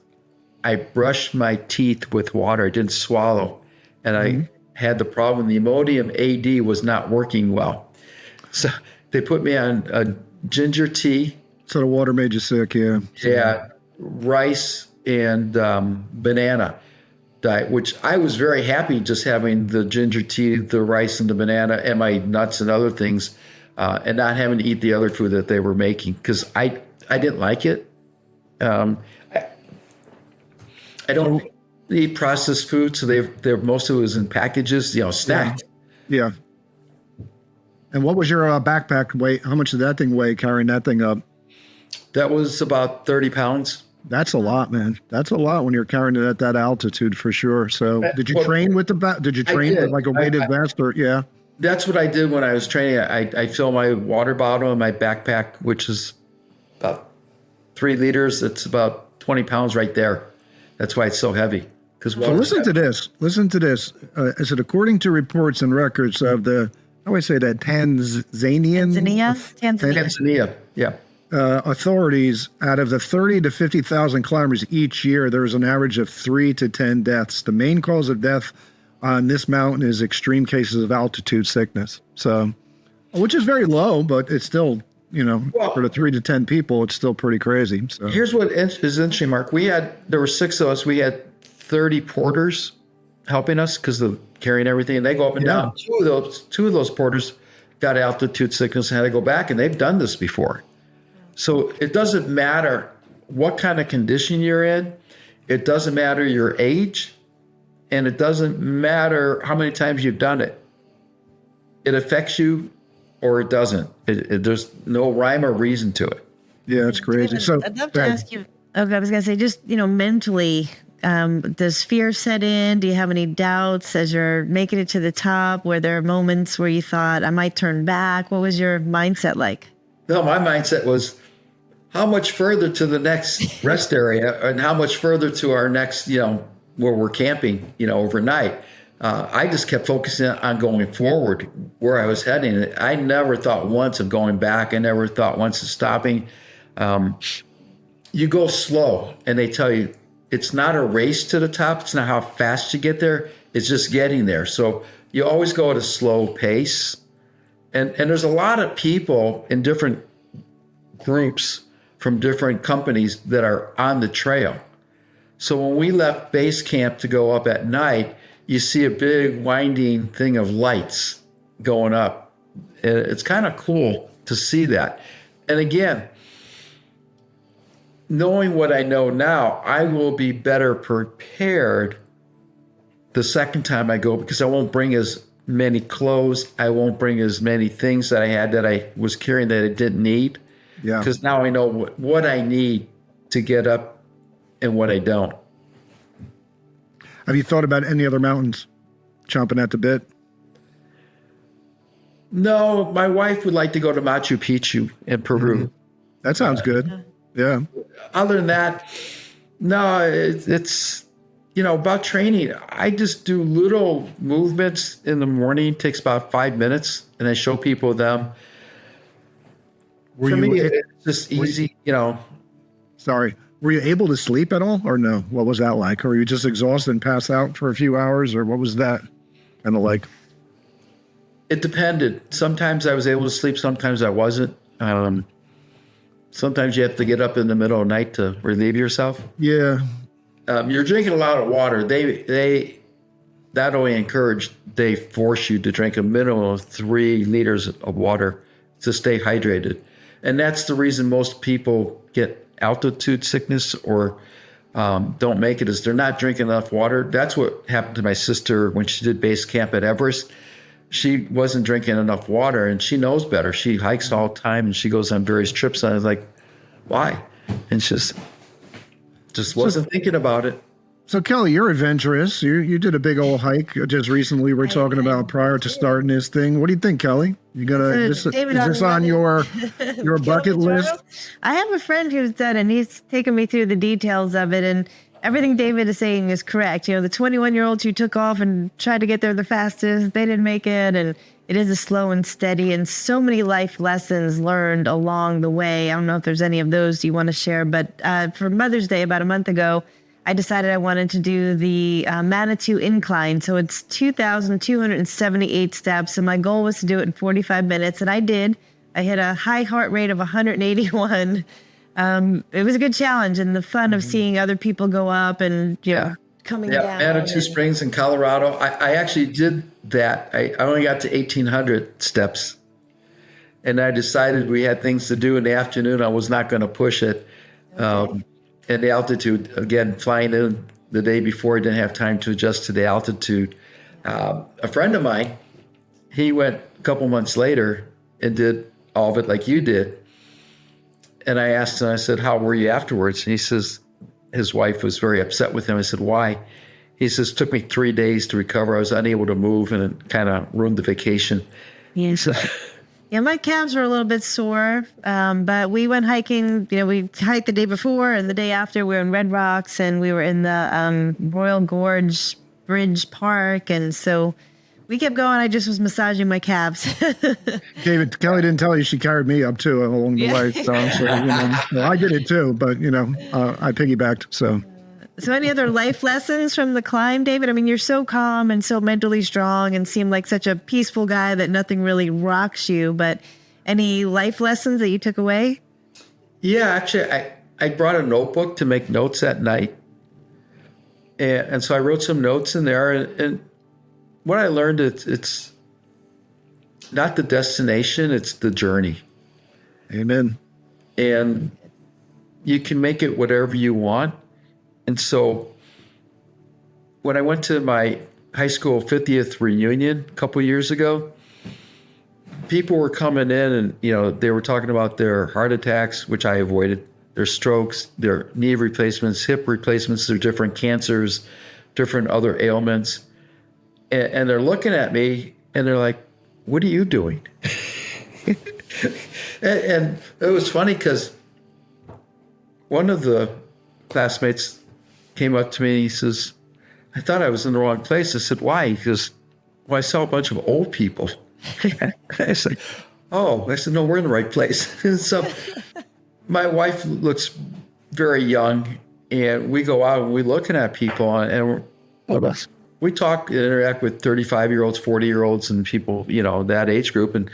I brushed my teeth with water. I didn't swallow, and I had the problem. The Imodium AD was not working well. So they put me on a ginger tea. So the water made you sick, yeah. Yeah, rice and banana diet, which I was very happy just having the ginger tea, the rice and the banana, and my nuts and other things, and not having to eat the other food that they were making, because I didn't like it. I don't eat processed food, so they're most of it was in packages, snacked. Yeah. And what was your backpack weight? How much did that thing weigh, carrying that thing up? That was about 30 pounds. That's a lot, man. That's a lot when you're carrying it at that altitude, for sure. So did you train with did you train with like a weighted vest, or yeah? That's what I did when I was training. I fill my water bottle in my backpack, which is about 3 liters. It's about 20 pounds right there. That's why it's so heavy. So listen to this. Listen to this. Is it according to reports and records of the, how do I say that, Tanzania. Yeah. Authorities, out of the 30 to 50,000 climbers each year, there is an average of 3 to 10 deaths. The main cause of death on this mountain is extreme cases of altitude sickness. So, which is very low, but it's still, for the 3 to 10 people, it's still pretty crazy. So here's what is interesting, Mark. There were 6 of us. We had 30 porters helping us because of carrying everything, and they go up and down. Two of those porters got altitude sickness and had to go back, and they've done this before. So it doesn't matter what kind of condition you're in. It doesn't matter your age, and it doesn't matter how many times you've done it. It affects you or it doesn't. There's no rhyme or reason to it. Yeah, it's crazy. So I'd love to ask you, I was going to say, just, mentally, does fear set in? Do you have any doubts as you're making it to the top? Were there moments where you thought, I might turn back? What was your mindset like? No, my mindset was, how much further to the next rest area, and how much further to our next, where we're camping, overnight. I just kept focusing on going forward, where I was heading. I never thought once of going back. I never thought once of stopping. You go slow, and they tell you it's not a race to the top. It's not how fast you get there. It's just getting there. So you always go at a slow pace. And there's a lot of people in different groups from different companies that are on the trail. So when we left base camp to go up at night, you see a big winding thing of lights going up. It's kind of cool to see that. And again, knowing what I know now, I will be better prepared the second time I go, because I won't bring as many clothes. I won't bring as many things that I had that I was carrying that I didn't need. Yeah. Because now I know what I need to get up and what I don't. Have you thought about any other mountains? Chomping at the bit? No, my wife would like to go to Machu Picchu in Peru. Mm-hmm. That sounds good. Yeah. Other than that, no, it's about training. I just do little movements in the morning. It takes about 5 minutes, and I show people them. For me, it's just easy, Sorry. Were you able to sleep at all or no? What was that like? Or were you just exhausted and passed out for a few hours, or what was that kind of like? It depended. Sometimes I was able to sleep. Sometimes I wasn't. Sometimes you have to get up in the middle of the night to relieve yourself. Yeah. You're drinking a lot of water. They not only encourage, they force you to drink a minimum of 3 liters of water to stay hydrated. And that's the reason most people get altitude sickness or don't make it, is they're not drinking enough water. That's what happened to my sister when she did base camp at Everest. She wasn't drinking enough water, and she knows better. She hikes all the time, and she goes on various trips. And I was like, why? And she just wasn't thinking about it. So Kelly, you're adventurous. You did a big old hike just recently. We're talking about prior to starting this thing. What do you think, Kelly? You gonna is this on your bucket list? I have a friend who's done it, and he's taken me through the details of it, and everything David is saying is correct. The 21-year-olds who took off and tried to get there the fastest, they didn't make it, and it is a slow and steady, and so many life lessons learned along the way. I don't know if there's any of those you want to share, but for Mother's Day about a month ago, I decided I wanted to do the Manitou Incline. So it's 2,278 steps. And my goal was to do it in 45 minutes. And I did. I hit a high heart rate of 181. It was a good challenge, and the fun of seeing other people go up and coming down. Manitou Springs in Colorado. I actually did that. I only got to 1,800 steps. And I decided we had things to do in the afternoon. I was not going to push it. Okay. And the altitude, again, flying in the day before, I didn't have time to adjust to the altitude. A friend of mine, he went a couple months later and did all of it like you did. And I asked him, I said, how were you afterwards? And he says, his wife was very upset with him. I said, why? He says, it took me 3 days to recover. I was unable to move, and it kind of ruined the vacation. Yes. Yeah, my calves were a little bit sore, but we went hiking. We hiked the day before, and the day after we were in Red Rocks, and we were in the Royal Gorge Bridge Park, and so we kept going. I just was massaging my calves. David, Kelly didn't tell you she carried me up too along the way. So I did it too, but I piggybacked. So any other life lessons from the climb, David? I mean, you're so calm and so mentally strong and seem like such a peaceful guy that nothing really rocks you, but any life lessons that you took away? Yeah, actually, I brought a notebook to make notes at night. And so I wrote some notes in there. And what I learned, it's not the destination, it's the journey. Amen. And you can make it whatever you want. And so when I went to my high school 50th reunion a couple years ago, people were coming in and, they were talking about their heart attacks, which I avoided, their strokes, their knee replacements, hip replacements, their different cancers, different other ailments. And they're looking at me and they're like, what are you doing? and it was funny because one of the classmates came up to me and he says, I thought I was in the wrong place. I said, why? He goes, well, I saw a bunch of old people. I said, oh, I said, no, we're in the right place. And so my wife looks very young, and we go out and we're looking at people, and we talk and interact with 35-year-olds, 40-year-olds, and people, that age group. And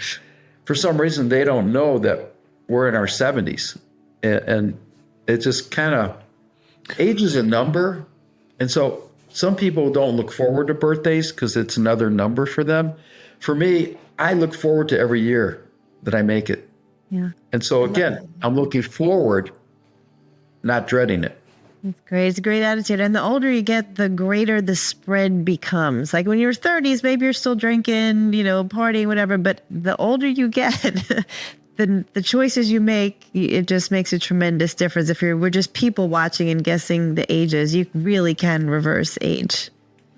for some reason, they don't know that we're in our 70s. And it just kind of, age is a number. And so some people don't look forward to birthdays because it's another number for them. For me, I look forward to every year that I make it. Yeah. And so again, I'm looking forward, not dreading it. It's great. It's a great attitude. And the older you get, the greater the spread becomes. Like when you're 30s, maybe you're still drinking, partying, whatever. But the older you get, the choices you make, it just makes a tremendous difference. If we're just people watching and guessing the ages, you really can reverse age.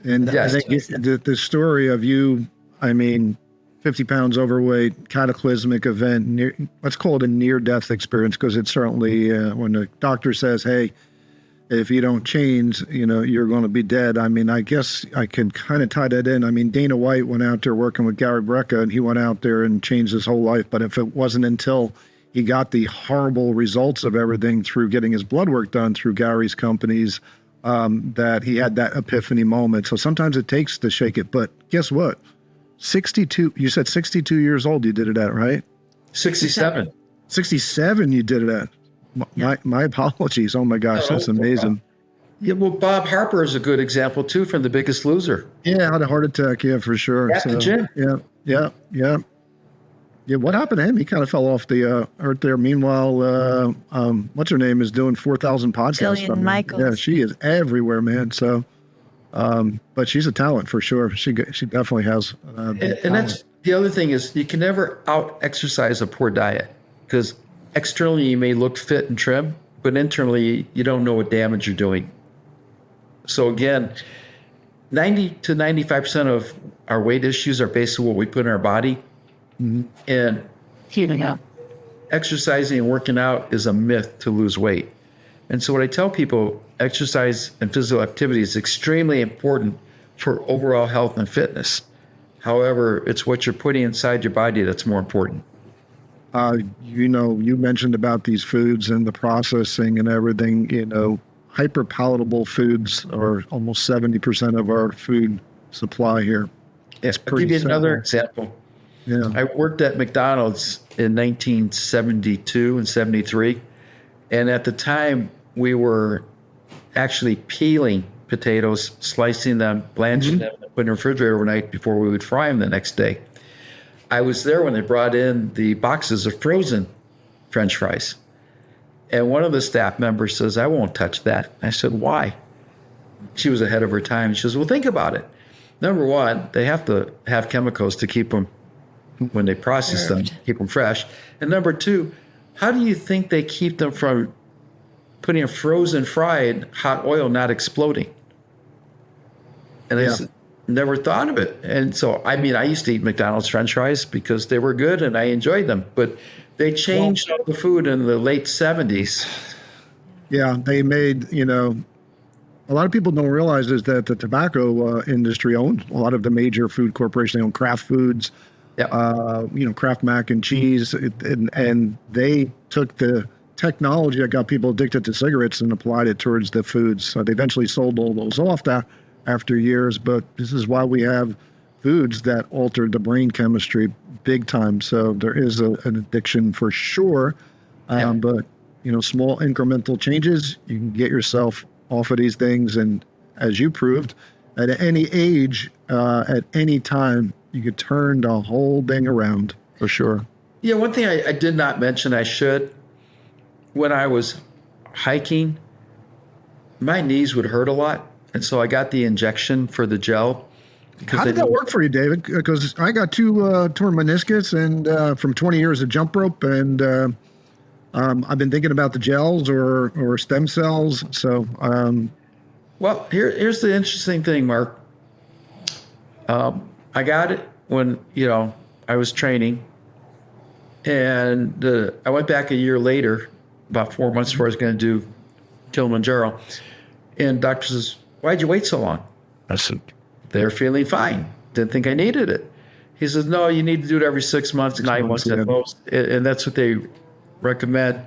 And Yes. I think the story of you, 50 pounds overweight, cataclysmic event, let's call it a near-death experience, because it's certainly when the doctor says, hey, if you don't change, you're going to be dead. I guess I can kind of tie that in. Dana White went out there working with Gary Brecka, and he went out there and changed his whole life. But if it wasn't until he got the horrible results of everything through getting his blood work done through Gary's companies, that he had that epiphany moment. So sometimes it takes to shake it. But guess what? 62, you said 62 years old you did it at, right? 67. 67 you did it at. My apologies. Oh my gosh, that's amazing. Yeah, well, Bob Harper is a good example too from The Biggest Loser. Yeah, had a heart attack. Yeah, for sure. At the gym. Yeah. What happened to him? He kind of fell off the earth there. Meanwhile, what's her name is doing 4,000 podcasts. Jillian Michaels. Yeah, she is everywhere, man. So, but she's a talent for sure. She definitely has. And that's the other thing is you can never out exercise a poor diet, because externally you may look fit and trim, but internally you don't know what damage you're doing. So again, 90 to 95% of our weight issues are based on what we put in our body. And exercising and working out is a myth to lose weight. And so what I tell people, exercise and physical activity is extremely important for overall health and fitness. Hyper, it's what you're putting inside your body that's more important. You mentioned about these foods and the processing and everything. Hyper palatable foods are almost 70% of our food supply here. Yes, I'll give you another example. Yeah. I worked at McDonald's in 1972 and 73. And at the time, we were actually peeling potatoes, slicing them, blanching them, and putting in the refrigerator overnight before we would fry them the next day. I was there when they brought in the boxes of frozen French fries. And one of the staff members says, I won't touch that. I said, why? She was ahead of her time. She says, well, think about it. Number one, they have to have chemicals to keep them, when they process them, keep them fresh. And number two, how do you think they keep them from putting a frozen fried hot oil not exploding? And I said, never thought of it. And so, I used to eat McDonald's French fries because they were good and I enjoyed them. But they changed all the food in the late 70s. Yeah, they made, a lot of people don't realize is that the tobacco industry owned a lot of the major food corporations. They own Kraft Foods, Kraft mac and cheese. And they took the technology that got people addicted to cigarettes and applied it towards the foods. So they eventually sold all those off after years, but this is why we have foods that alter the brain chemistry big time. So there is an addiction for sure, but small incremental changes, you can get yourself off of these things. And as you proved, at any age, at any time, you could turn the whole thing around for sure. Yeah, one thing I did not mention, I should. When I was hiking, my knees would hurt a lot. And so I got the injection for the gel. How did that work for you, David? Because I got two torn meniscus and from 20 years of jump rope, and I've been thinking about the gels or stem cells. So, well, here's the interesting thing, Mark. I got it when I was training, and I went back a year later, about 4 months before I was going to do Kilimanjaro, and doctor says, why'd you wait so long? I said, they're feeling fine. Didn't think I needed it. He says, no, you need to do it every 6 months, 9 months at most. And that's what they recommend.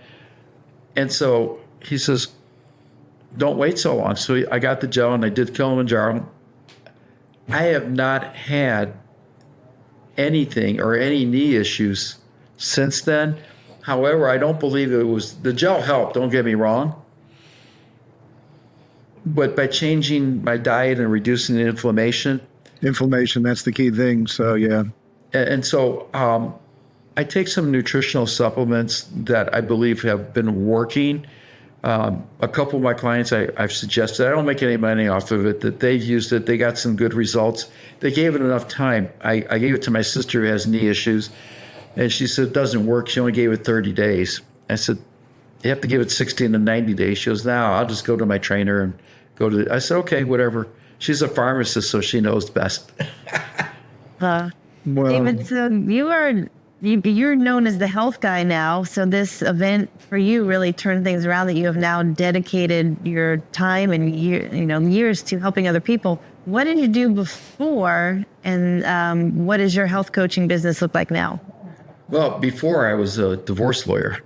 And so he says, don't wait so long. So I got the gel and I did Kilimanjaro. I have not had anything or any knee issues since then. However, I don't believe it was, the gel helped, don't get me wrong. but by changing my diet and reducing the inflammation. Inflammation, that's the key thing. So, yeah. And so I take some nutritional supplements that I believe have been working. A couple of my clients I've suggested, I don't make any money off of it, that they've used it. They got some good results. They gave it enough time. I gave it to my sister who has knee issues, and she said it doesn't work. She only gave it 30 days. I said, you have to give it 60 to 90 days. She goes, no, I'll just go to my trainer and I said, okay, whatever. She's a pharmacist, so she knows best. Well, David, so you're known as the health guy now. So this event for you really turned things around, that you have now dedicated your time and years to helping other people. What did you do before, and what does your health coaching business look like now? Well, before I was a divorce lawyer.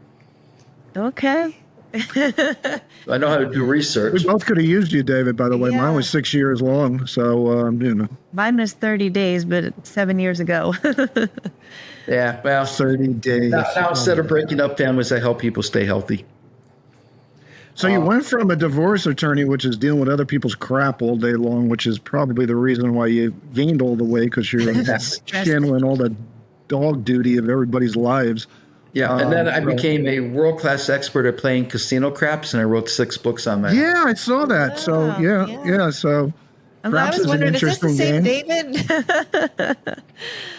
Okay. I know how to do research. we both could have used you, David, by the way. Yeah. Mine was 6 years long. So, Mine was 30 days, but 7 years ago. Yeah, well, 30 days. now instead of breaking up families, I help people stay healthy. So you went from a divorce attorney, which is dealing with other people's crap all day long, which is probably the reason why you gained all the weight, because you're channeling all the dog duty of everybody's lives. Yeah, and then I became a world-class expert at playing casino craps, and I wrote 6 books on that. Yeah, I saw that. So, Wow, yeah. So I craps was is an wondering, is this the interesting same game. David?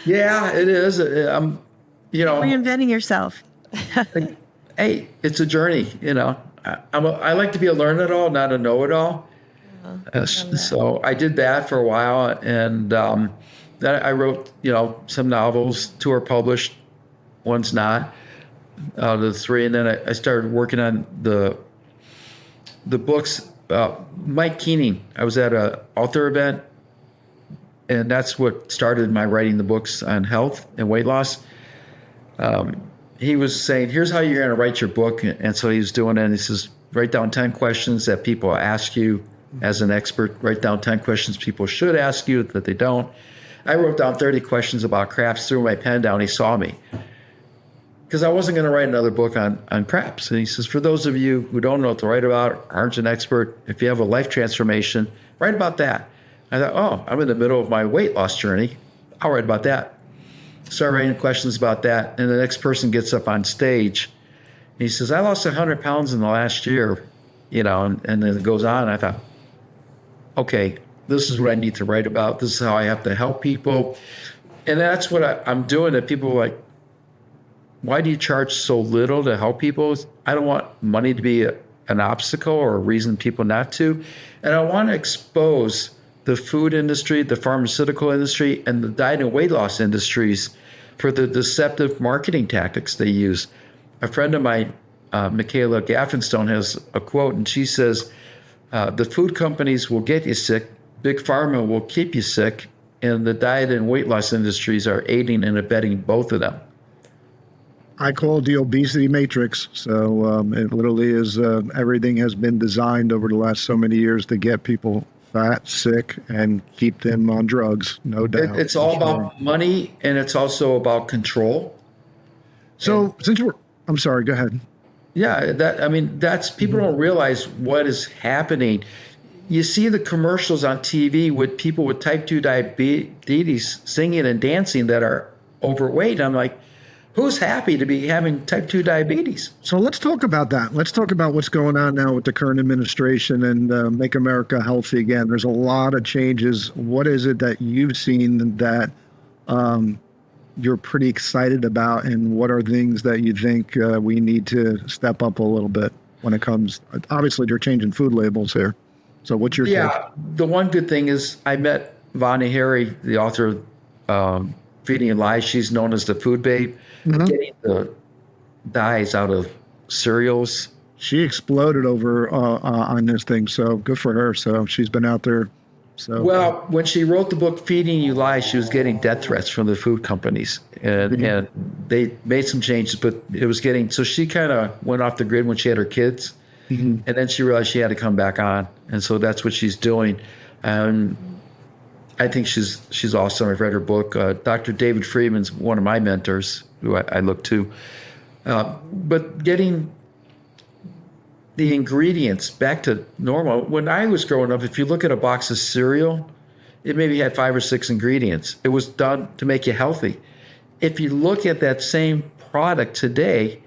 Yeah, it is. Reinventing yourself. Hey, it's a journey. I like to be a learn-it-all, not a know-it-all. So I did that for a while, and then I wrote, some novels. 2 are published, one's not. Out of the 3, and then I started working on the books. Mike Keening, I was at an author event, and that's what started my writing the books on health and weight loss. He was saying, here's how you're going to write your book. And so he was doing it, and he says, write down 10 questions that people ask you as an expert. Write down 10 questions people should ask you that they don't. I wrote down 30 questions about craps, threw my pen down. He saw me, because I wasn't going to write another book on craps. And he says, for those of you who don't know what to write about, aren't an expert, if you have a life transformation, write about that. I thought, oh, I'm in the middle of my weight loss journey. I'll write about that. Start writing questions about that. And the next person gets up on stage. He says, I lost 100 pounds in the last year, and then it goes on. I thought, okay, this is what I need to write about. This is how I have to help people. And that's what I'm doing. That people are like, why do you charge so little to help people? I don't want money to be an obstacle or a reason people not to. And I want to expose the food industry, the pharmaceutical industry, and the diet and weight loss industries for the deceptive marketing tactics they use. A friend of mine, Michaela Gaffenstone, has a quote, and she says, the food companies will get you sick, big pharma will keep you sick, and the diet and weight loss industries are aiding and abetting both of them. I call it the obesity matrix. So it literally is everything has been designed over the last so many years to get people fat, sick, and keep them on drugs, no doubt. It's all about money, and it's also about control. So I'm sorry, go ahead. Yeah, that's people don't realize what is happening. You see the commercials on TV with people with type 2 diabetes singing and dancing that are overweight. I'm like, who's happy to be having type 2 diabetes? So let's talk about that. Let's talk about what's going on now with the current administration and Make America Healthy Again. There's a lot of changes. What is it that you've seen that you're pretty excited about, and what are things that you think we need to step up a little bit when it comes? Obviously, they're changing food labels here. So what's your take? The one good thing is I met Vani Harry, the author of Feeding You Lies. She's known as the food babe. Getting the dyes out of cereals. She exploded over on this thing, so good for her. So she's been out there. So well, when she wrote the book Feeding You Lies, she was getting death threats from the food companies, and they made some changes, but it was getting, so she kind of went off the grid when she had her kids, and then she realized she had to come back on, and so that's what she's doing. I think she's awesome. I've read her book. Dr. David Friedman's one of my mentors, who I look to. But getting the ingredients back to normal. When I was growing up, if you look at a box of cereal, it maybe had 5 or 6 ingredients. It was done to make you healthy. If you look at that same product today,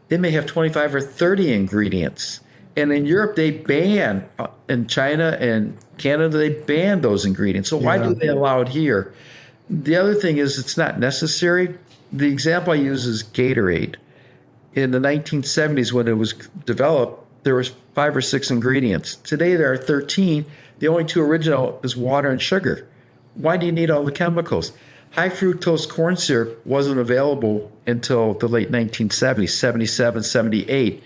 it may have 25 or 30 ingredients. And in Europe, they ban, in China and Canada, they ban those ingredients. So why do they allow it here? The other thing is it's not necessary. The example I use is Gatorade. In the 1970s, when it was developed, there was 5 or 6 ingredients. Today, there are 13. The only 2 original is water and sugar. Why do you need all the chemicals? High fructose corn syrup wasn't available until the late 1970s, 77, 78.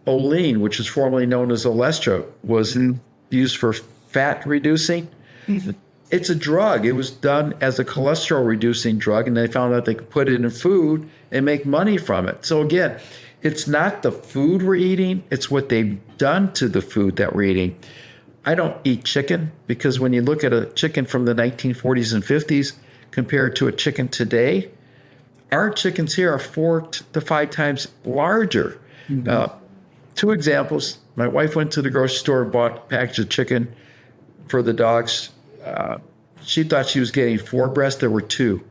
Olean, which is formerly known as Olestra, was used for fat reducing. It's a drug. It was done as a cholesterol reducing drug, and they found out they could put it in food and make money from it. So again, it's not the food we're eating, it's what they've done to the food that we're eating. I don't eat chicken because when you look at a chicken from the 1940s and 50s compared to a chicken today, our chickens here are 4 to 5 times larger. 2 examples. My wife went to the grocery store and bought a package of chicken for the dogs. She thought she was getting 4 breasts. There were 2.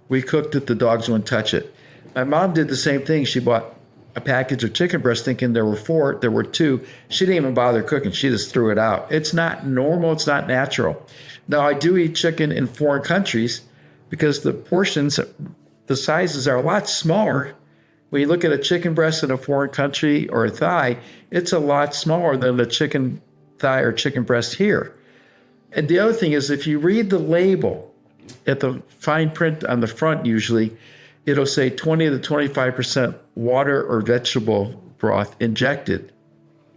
We cooked it. The dogs wouldn't touch it. My mom did the same thing. She bought a package of chicken breasts thinking there were 4. There were 2. She didn't even bother cooking. She just threw it out. It's not normal. It's not natural. Now, I do eat chicken in foreign countries because the portions, the sizes are a lot smaller. When you look at a chicken breast in a foreign country or a thigh, it's a lot smaller than the chicken thigh or chicken breast here. And the other thing is, if you read the label at the fine print on the front, usually it'll say 20 to 25% water or vegetable broth injected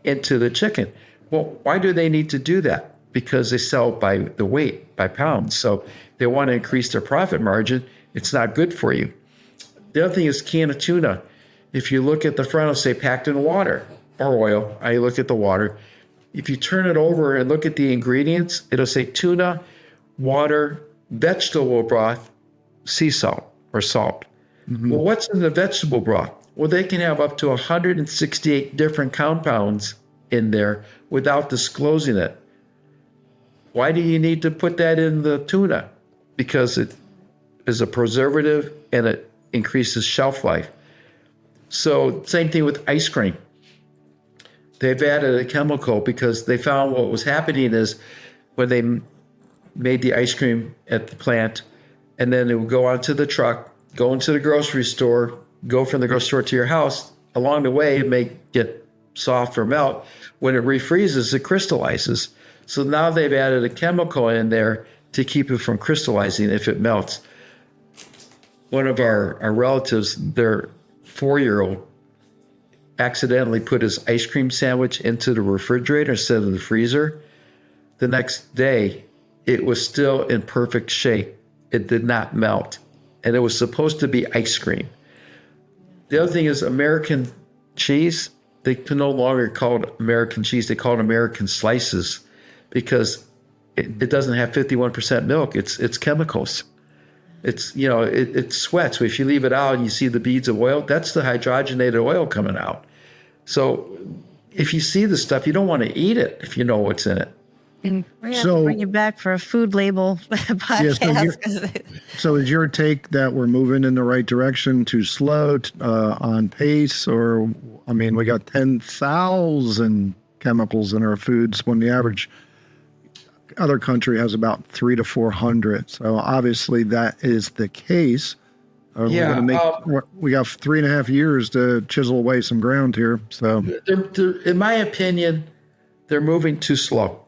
into the chicken. Well, why do they need to do that? Because they sell by the weight, by pounds. So they want to increase their profit margin. It's not good for you. The other thing is can of tuna. If you look at the front, it'll say packed in water or oil. I look at the water. If you turn it over and look at the ingredients, it'll say tuna, water, vegetable broth, sea salt or salt. Well, what's in the vegetable broth? Well, they can have up to 168 different compounds in there without disclosing it. Why do you need to put that in the tuna? Because it is a preservative and it increases shelf life. So same thing with ice cream. They've added a chemical because they found what was happening is when they made the ice cream at the plant, and then it would go onto the truck, go into the grocery store, go from the grocery store to your house. Along the way, it may get soft or melt. When it refreezes, it crystallizes. So now they've added a chemical in there to keep it from crystallizing if it melts. One of our relatives, their 4-year-old, accidentally put his ice cream sandwich into the refrigerator instead of the freezer. The next day, it was still in perfect shape. It did not melt. And it was supposed to be ice cream. The other thing is American cheese. They can no longer call it American cheese. They call it American slices because it doesn't have 51% milk. It's chemicals. It's, it sweats. If you leave it out and you see the beads of oil, that's the hydrogenated oil coming out. So if you see the stuff, you don't want to eat it if you know what's in it. And we're going to bring you back for a food label podcast. So is your take that we're moving in the right direction, too slow, on pace? Or, I mean, we got 10,000 chemicals in our foods when the average other country has about 300 to 400. So obviously that is the case. We got 3.5 years to chisel away some ground here. So in my opinion, they're moving too slow.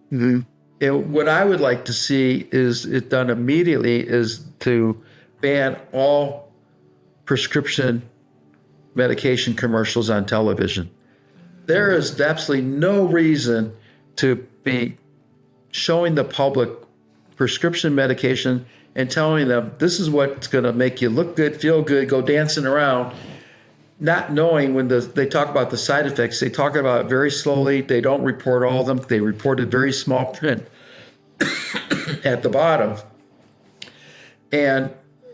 And what I would like to see is it done immediately is to ban all prescription medication commercials on television. There is absolutely no reason to be showing the public prescription medication and telling them this is what's going to make you look good, feel good, go dancing around, not knowing when they talk about the side effects, they talk about it very slowly. They don't report all of them. They report a very small print at the bottom. And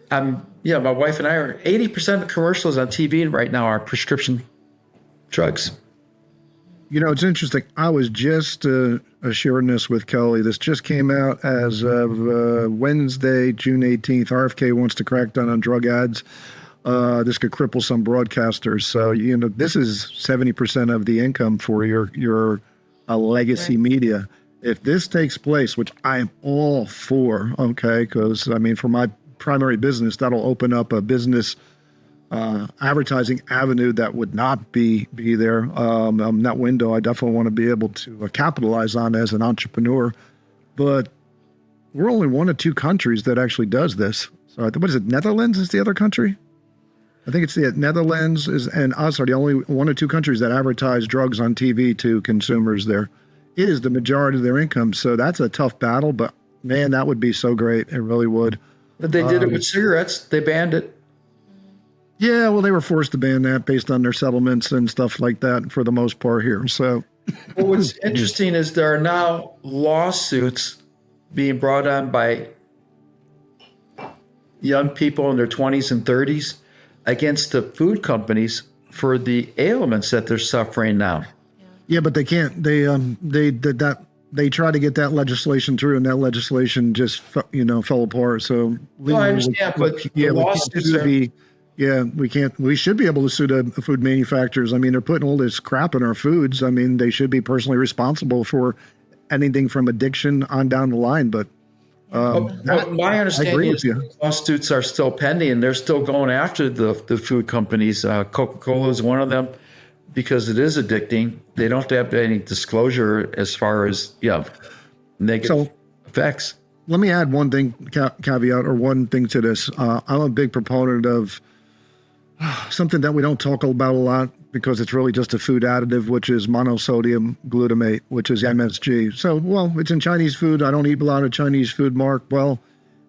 my wife and I are 80% of commercials on TV right now are prescription drugs. You know, it's interesting. I was just sharing this with Kelly. This just came out as of Wednesday, June 18th. RFK wants to crack down on drug ads. This could cripple some broadcasters. So, you know, this is 70% of the income for your legacy media. If this takes place, which I am all for, okay, because, I mean, for my primary business, that'll open up a business advertising avenue that would not be there. That window, I definitely want to be able to capitalize on as an entrepreneur. But we're only one of two countries that actually does this. So what is it? Netherlands is the other country? I think it's the Netherlands and us are the only one or two countries that advertise drugs on TV to consumers there. It is the majority of their income. So that's a tough battle, but man, that would be so great. It really would. But they did it with cigarettes. They banned it. Yeah, well, they were forced to ban that based on their settlements and stuff like that for the most part here. So, well, what's interesting is there are now lawsuits being brought on by young people in their 20s and 30s against the food companies for the ailments that they're suffering now. Yeah, but they can't. They did that. They tried to get that legislation through, and that legislation just fell apart. So, well, I understand, but the lawsuits are. Yeah, we can't. We should be able to sue the food manufacturers. I mean, they're putting all this crap in our foods. I mean, they should be personally responsible for anything from addiction on down the line. But my understanding is lawsuits are still pending, and they're still going after the food companies. Coca-Cola is one of them because it is addicting. They don't have any disclosure as far as negative effects. Let me add one thing, caveat, or one thing to this. I'm a big proponent of something that we don't talk about a lot because it's really just a food additive, which is monosodium glutamate, which is MSG. So, well, it's in Chinese food. I don't eat a lot of Chinese food, Mark. Well,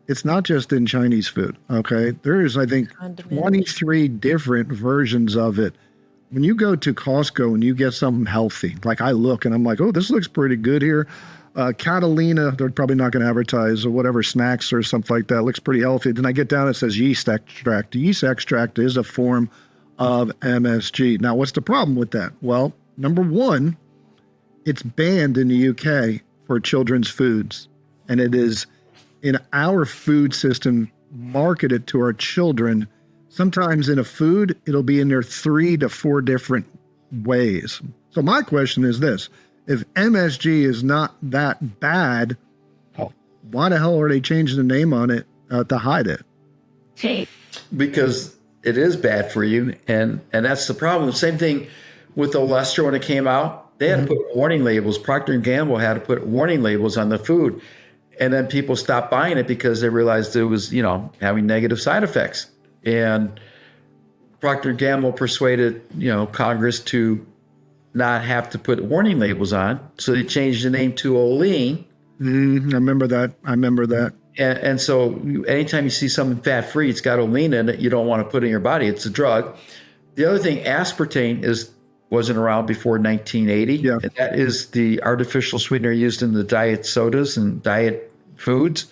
it's not just in Chinese food, okay? There's, I think, 23 different versions of it. When you go to Costco and you get something healthy, like I look and I'm like, oh, this looks pretty good here. Catalina, they're probably not going to advertise or whatever snacks or something like that. Looks pretty healthy. Then I get down, it says yeast extract. Yeast extract is a form of MSG. Now, what's the problem with that? Well, number one, it's banned in the UK for children's foods. And it is in our food system marketed to our children. Sometimes in a food, it'll be in there 3 to 4 different ways. So my question is this. If MSG is not that bad, why the hell are they changing the name on it to hide it? Because it is bad for you, and that's the problem. Same thing with Olestra when it came out. They had to put warning labels. Procter & Gamble had to put warning labels on the food, and then people stopped buying it because they realized it was, having negative side effects. And Procter & Gamble persuaded, Congress to not have to put warning labels on. So they changed the name to Olean. I remember that. And so anytime you see something fat-free, it's got Olean in it, you don't want to put in your body. It's a drug. The other thing, aspartame wasn't around before 1980. Yeah. And that is the artificial sweetener used in the diet sodas and diet foods.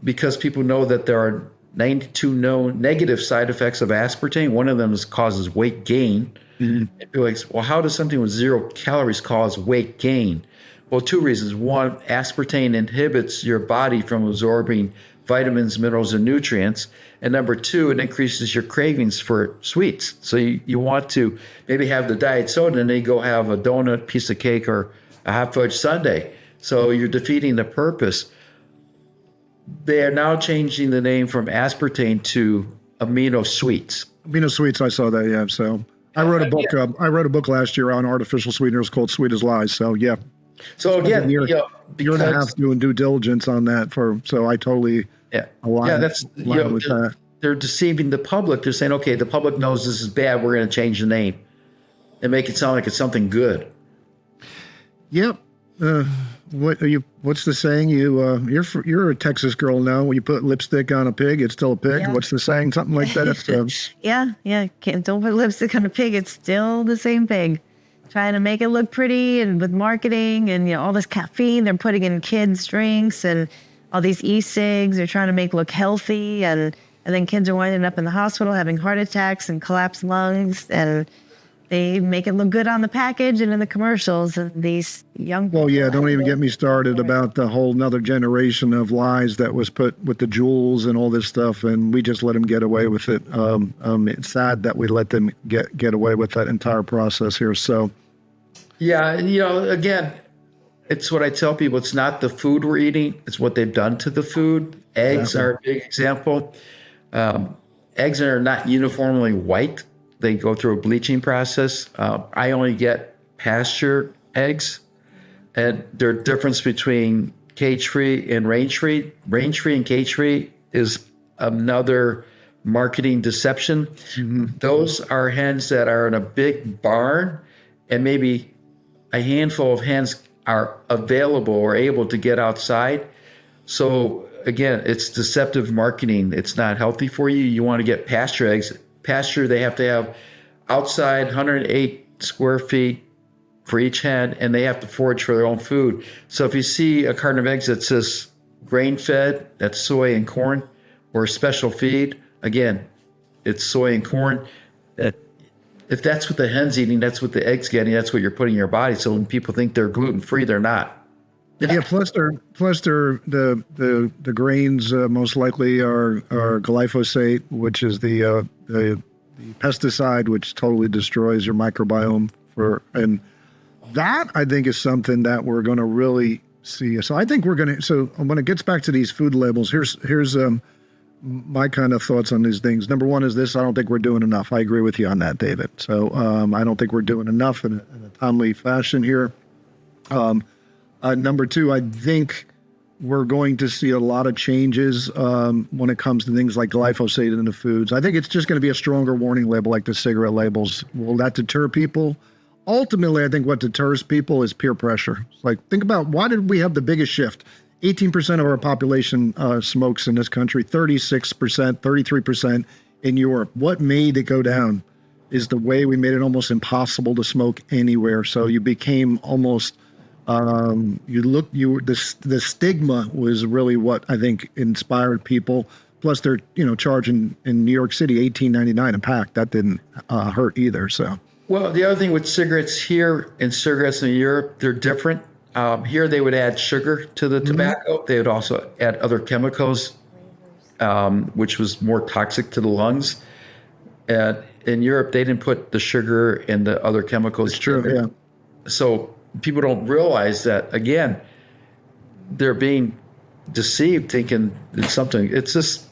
Because people know that there are 92 known negative side effects of aspartame. One of them causes weight gain. And people are like, well, how does something with 0 calories cause weight gain? Well, 2 reasons. One, aspartame inhibits your body from absorbing vitamins, minerals, and nutrients. And number 2, it increases your cravings for sweets. So you want to maybe have the diet soda and then you go have a donut, piece of cake, or a hot fudge sundae. So you're defeating the purpose. They are now changing the name from aspartame to amino sweets. Amino sweets, I saw that, yeah. So I wrote a book. I wrote a book last year on artificial sweeteners called "Sweet as Lies." So yeah. So again, year and a half doing due diligence on that. So I totally align with that. They're deceiving the public. They're saying, okay, the public knows this is bad. We're going to change the name and make it sound like it's something good. Yep. What's the saying? You're a Texas girl now. When you put lipstick on a pig, it's still a pig. Yeah. What's the saying? Something like that. Yeah. Don't put lipstick on a pig. It's still the same pig. Trying to make it look pretty, and with marketing and all this caffeine they're putting in kids' drinks and all these e-cigs. They're trying to make look healthy, and then kids are winding up in the hospital having heart attacks and collapsed lungs. And they make it look good on the package and in the commercials. And these young Well, yeah, don't even get me started about the whole another generation of lies that was put with the jewels and all this stuff, and we just let them get away with it. It's sad that we let them get away with that entire process here. So, Yeah, again, it's what I tell people. It's not the food we're eating; it's what they've done to the food. Eggs are a big example. Eggs are not uniformly white. They go through a bleaching process. I only get pasture eggs, and there's a difference between cage-free and range-free. Range-free and cage-free is another marketing deception. Those are hens that are in a big barn, and maybe a handful of hens are available or able to get outside. So again, it's deceptive marketing. It's not healthy for you. You want to get pasture eggs. Pasture, they have to have outside 108 square feet for each hen, and they have to forage for their own food. So if you see a carton of eggs that says grain-fed, that's soy and corn, or special feed, again, it's soy and corn. If that's what the hen's eating, that's what the egg's getting, that's what you're putting in your body. So when people think they're gluten-free, they're not. yeah, plus the grains most likely are glyphosate, which is the pesticide which totally destroys your microbiome. And that I think is something that we're going to really see. So I think we're going to. So when it gets back to these food labels, here's my kind of thoughts on these things. Number one is this: I don't think we're doing enough. I agree with you on that, David. So I don't think we're doing enough in a timely fashion here. Number two, I think we're going to see a lot of changes when it comes to things like glyphosate in the foods. I think it's just going to be a stronger warning label like the cigarette labels. Will that deter people? Ultimately, I think what deters people is peer pressure. Like, think about, why did we have the biggest shift? 18% of our population smokes in this country, 36%, 33% in Europe. What made it go down is the way we made it almost impossible to smoke anywhere. So you became almost... the stigma was really what I think inspired people. Plus, they're charging in New York City $18.99 a pack. That didn't hurt either. So, well, the other thing with cigarettes here and cigarettes in Europe, they're different. Here, they would add sugar to the tobacco. They would also add other chemicals, which was more toxic to the lungs. And in Europe, they didn't put the sugar and the other chemicals. It's true. Yeah. So people don't realize that, again, they're being deceived, thinking it's something. It's just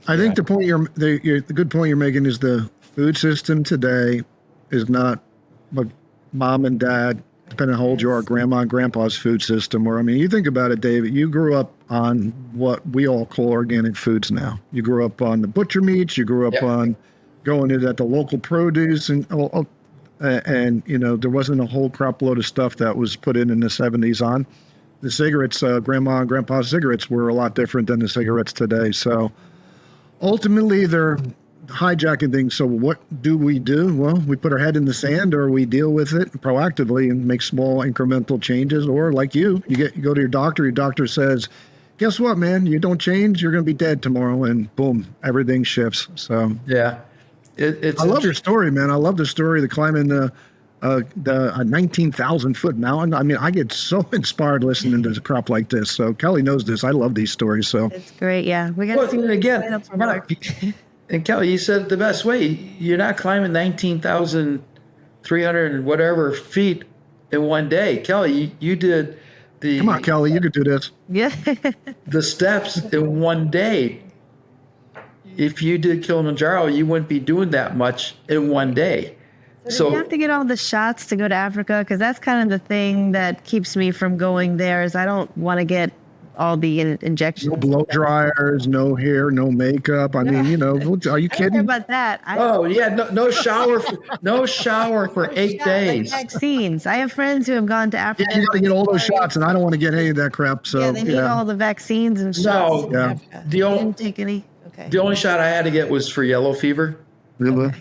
I think the good point you're making is the food system today is not what mom and dad, depending on how old you are, grandma and grandpa's food system. Where, I mean, you think about it, David, you grew up on what we all call organic foods now. You grew up on the butcher meats. You grew up on going in at the local produce and there wasn't a whole crop load of stuff that was put in the 70s on. The cigarettes, grandma and grandpa's cigarettes were a lot different than the cigarettes today. So ultimately they're hijacking things. So what do? Well, we put our head in the sand, or we deal with it proactively and make small incremental changes. Or like you go to your doctor says, guess what, man, you don't change, you're going to be dead tomorrow. And boom, everything shifts. So yeah. I love your story, man. I love the story of the climbing the 19,000-foot mountain. I mean, I get so inspired listening to a crop like this. So Kelly knows this. I love these stories. So it's great. Yeah, we got to see again. Mark, and Kelly, you said it the best way. You're not climbing 19,300 and whatever feet in one day. Kelly, you did the. Come on, Kelly, you could do this. Yeah. The steps in one day. If you did Kilimanjaro, you wouldn't be doing that much in one day. So you have to get all the shots to go to Africa, because that's kind of the thing that keeps me from going there. Is I don't want to get all the injections. No blow dryers, no hair, no makeup. I mean, are you kidding? About that? No shower. No shower for 8 days. Like vaccines. I have friends who have gone to Africa. Yeah, you got to get all those shots, and I don't want to get any of that crap. So they need all the vaccines and shots. No, didn't take any. Okay. The only shot I had to get was for yellow fever. Really?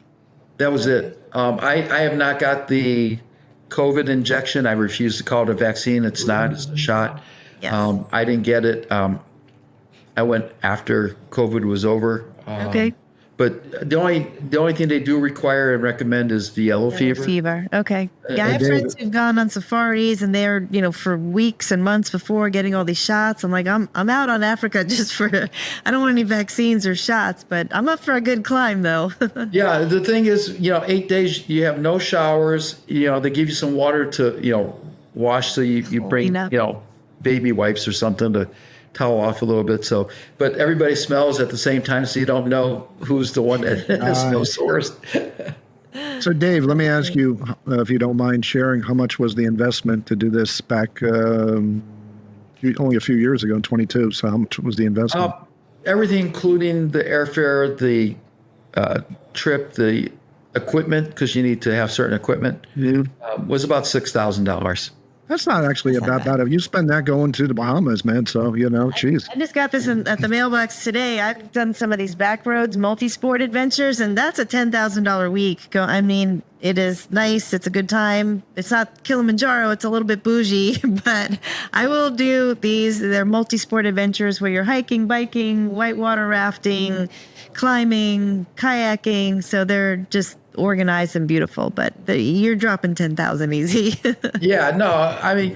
That was it. I have not got the COVID injection. I refuse to call it a vaccine. It's not. It's a shot. Yes. I didn't get it. I went after COVID was over. Okay. But the only thing they do require and recommend is the yellow fever. Okay. Yeah, I have David- friends who've gone on safaris and they're, for weeks and months before getting all these shots. I'm like, I'm out on Africa just for, I don't want any vaccines or shots, but I'm up for a good climb though. Yeah, the thing is, 8 days you have no showers. They give you some water to wash, so you bring Clean up. baby wipes or something to towel off a little bit. So, but everybody smells at the same time, so you don't know who's the one that smells worst. So, Dave, let me ask you, if you don't mind sharing, how much was the investment to do this back only a few years ago, in 22? So, how much was the investment? Everything, including the airfare, the trip, the equipment, because you need to have certain equipment, was about $6,000. That's not actually about bad. If you spend that going to the Bahamas, man, so, geez. I just got this at the mailbox today. I've done some of these back roads, multi-sport adventures, and that's a $10,000 week. It is nice. It's a good time. It's not Kilimanjaro. It's a little bit bougie, but I will do these. They're multi-sport adventures where you're hiking, biking, whitewater rafting, climbing, kayaking. So they're just organized and beautiful, but you're dropping 10,000 easy. Yeah, no,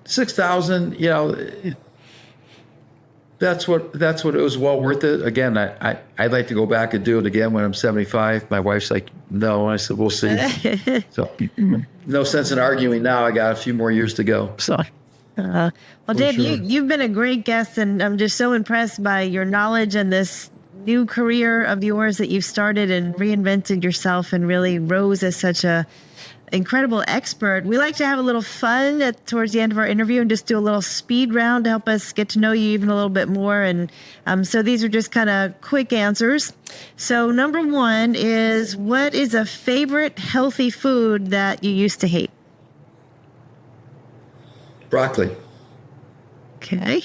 6,000, that's what it was well worth it. Again, I'd like to go back and do it again when I'm 75. My wife's like, no. I said, we'll see. So no sense in arguing now. I got a few more years to go. So. Well, Dave, sure. you've been a great guest, and I'm just so impressed by your knowledge and this new career of yours that you've started and reinvented yourself and really rose as such a incredible expert. We like to have a little fun towards the end of our interview and just do a little speed round to help us get to know you even a little bit more. And so these are just kind of quick answers. So number one is, what is a favorite healthy food that you used to hate? Broccoli. Okay.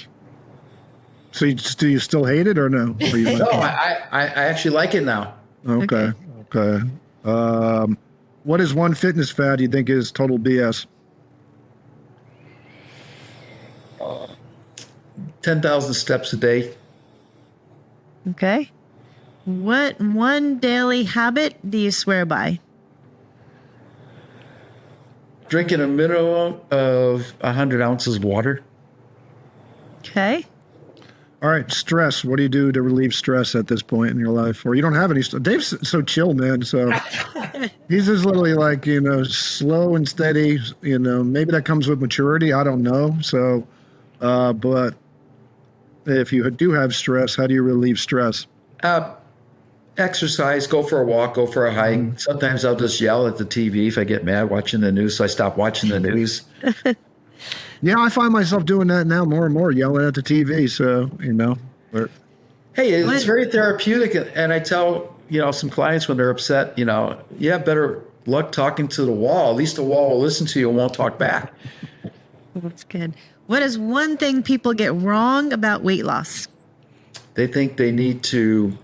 So, do you still hate it or no? Or you No, like it? I actually like it now. Okay. What is one fitness fad you think is total BS? 10,000 steps a day. Okay. What one daily habit do you swear by? Drinking a minimum of 100 ounces of water. Okay. All right, stress. What do you do to relieve stress at this point in your life? Or you don't have any. Dave's so chill, man. So he's just literally like, slow and steady. Maybe that comes with maturity. I don't know. So, but if you do have stress, how do you relieve stress? Exercise, go for a walk, go for a hike. Sometimes I'll just yell at the TV if I get mad watching the news, so I stop watching the news. Yeah, I find myself doing that now more and more, yelling at the TV. So, but Hey, it's very therapeutic. And I tell, some clients when they're upset, you have better luck talking to the wall. At least the wall will listen to you and won't talk back. That's good. What is one thing people get wrong about weight loss? They think they need to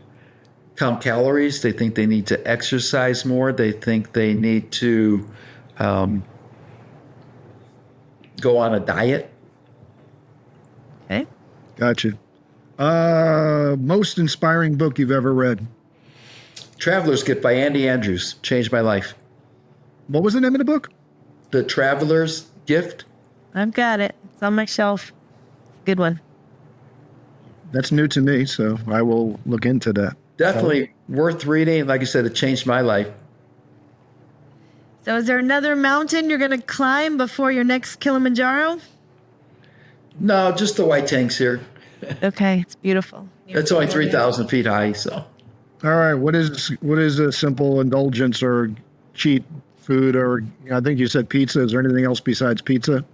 count calories. They think they need to exercise more. They think they need to go on a diet. Okay. gotcha. Most inspiring book you've ever read? Traveler's Gift by Andy Andrews. Changed my life. What was the name of the book? The Traveler's Gift. I've got it. It's on my shelf. Good one. That's new to me, so I will look into that. Definitely worth reading. Like I said, it changed my life. So is there another mountain you're going to climb before your next Kilimanjaro? No, just the white tanks here. Okay. It's beautiful. It's only 3,000 feet high, so. All right, what is a simple indulgence or cheat food, or I think you said pizza. Is there anything else besides pizza?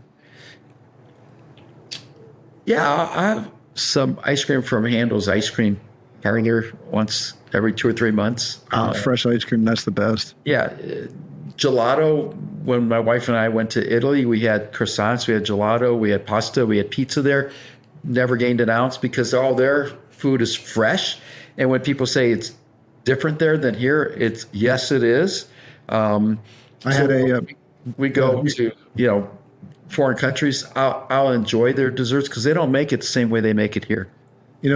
Yeah, I have some ice cream from Handel's Ice Cream Parlor once every 2 or 3 months. Fresh ice cream, that's the best. Yeah, gelato. When my wife and I went to Italy, we had croissants, we had gelato, we had pasta, we had pizza there. Never gained an ounce because all their food is fresh. And when people say it's different there than here, yes, it is. We go to foreign countries. I'll enjoy their desserts because they don't make it the same way they make it here.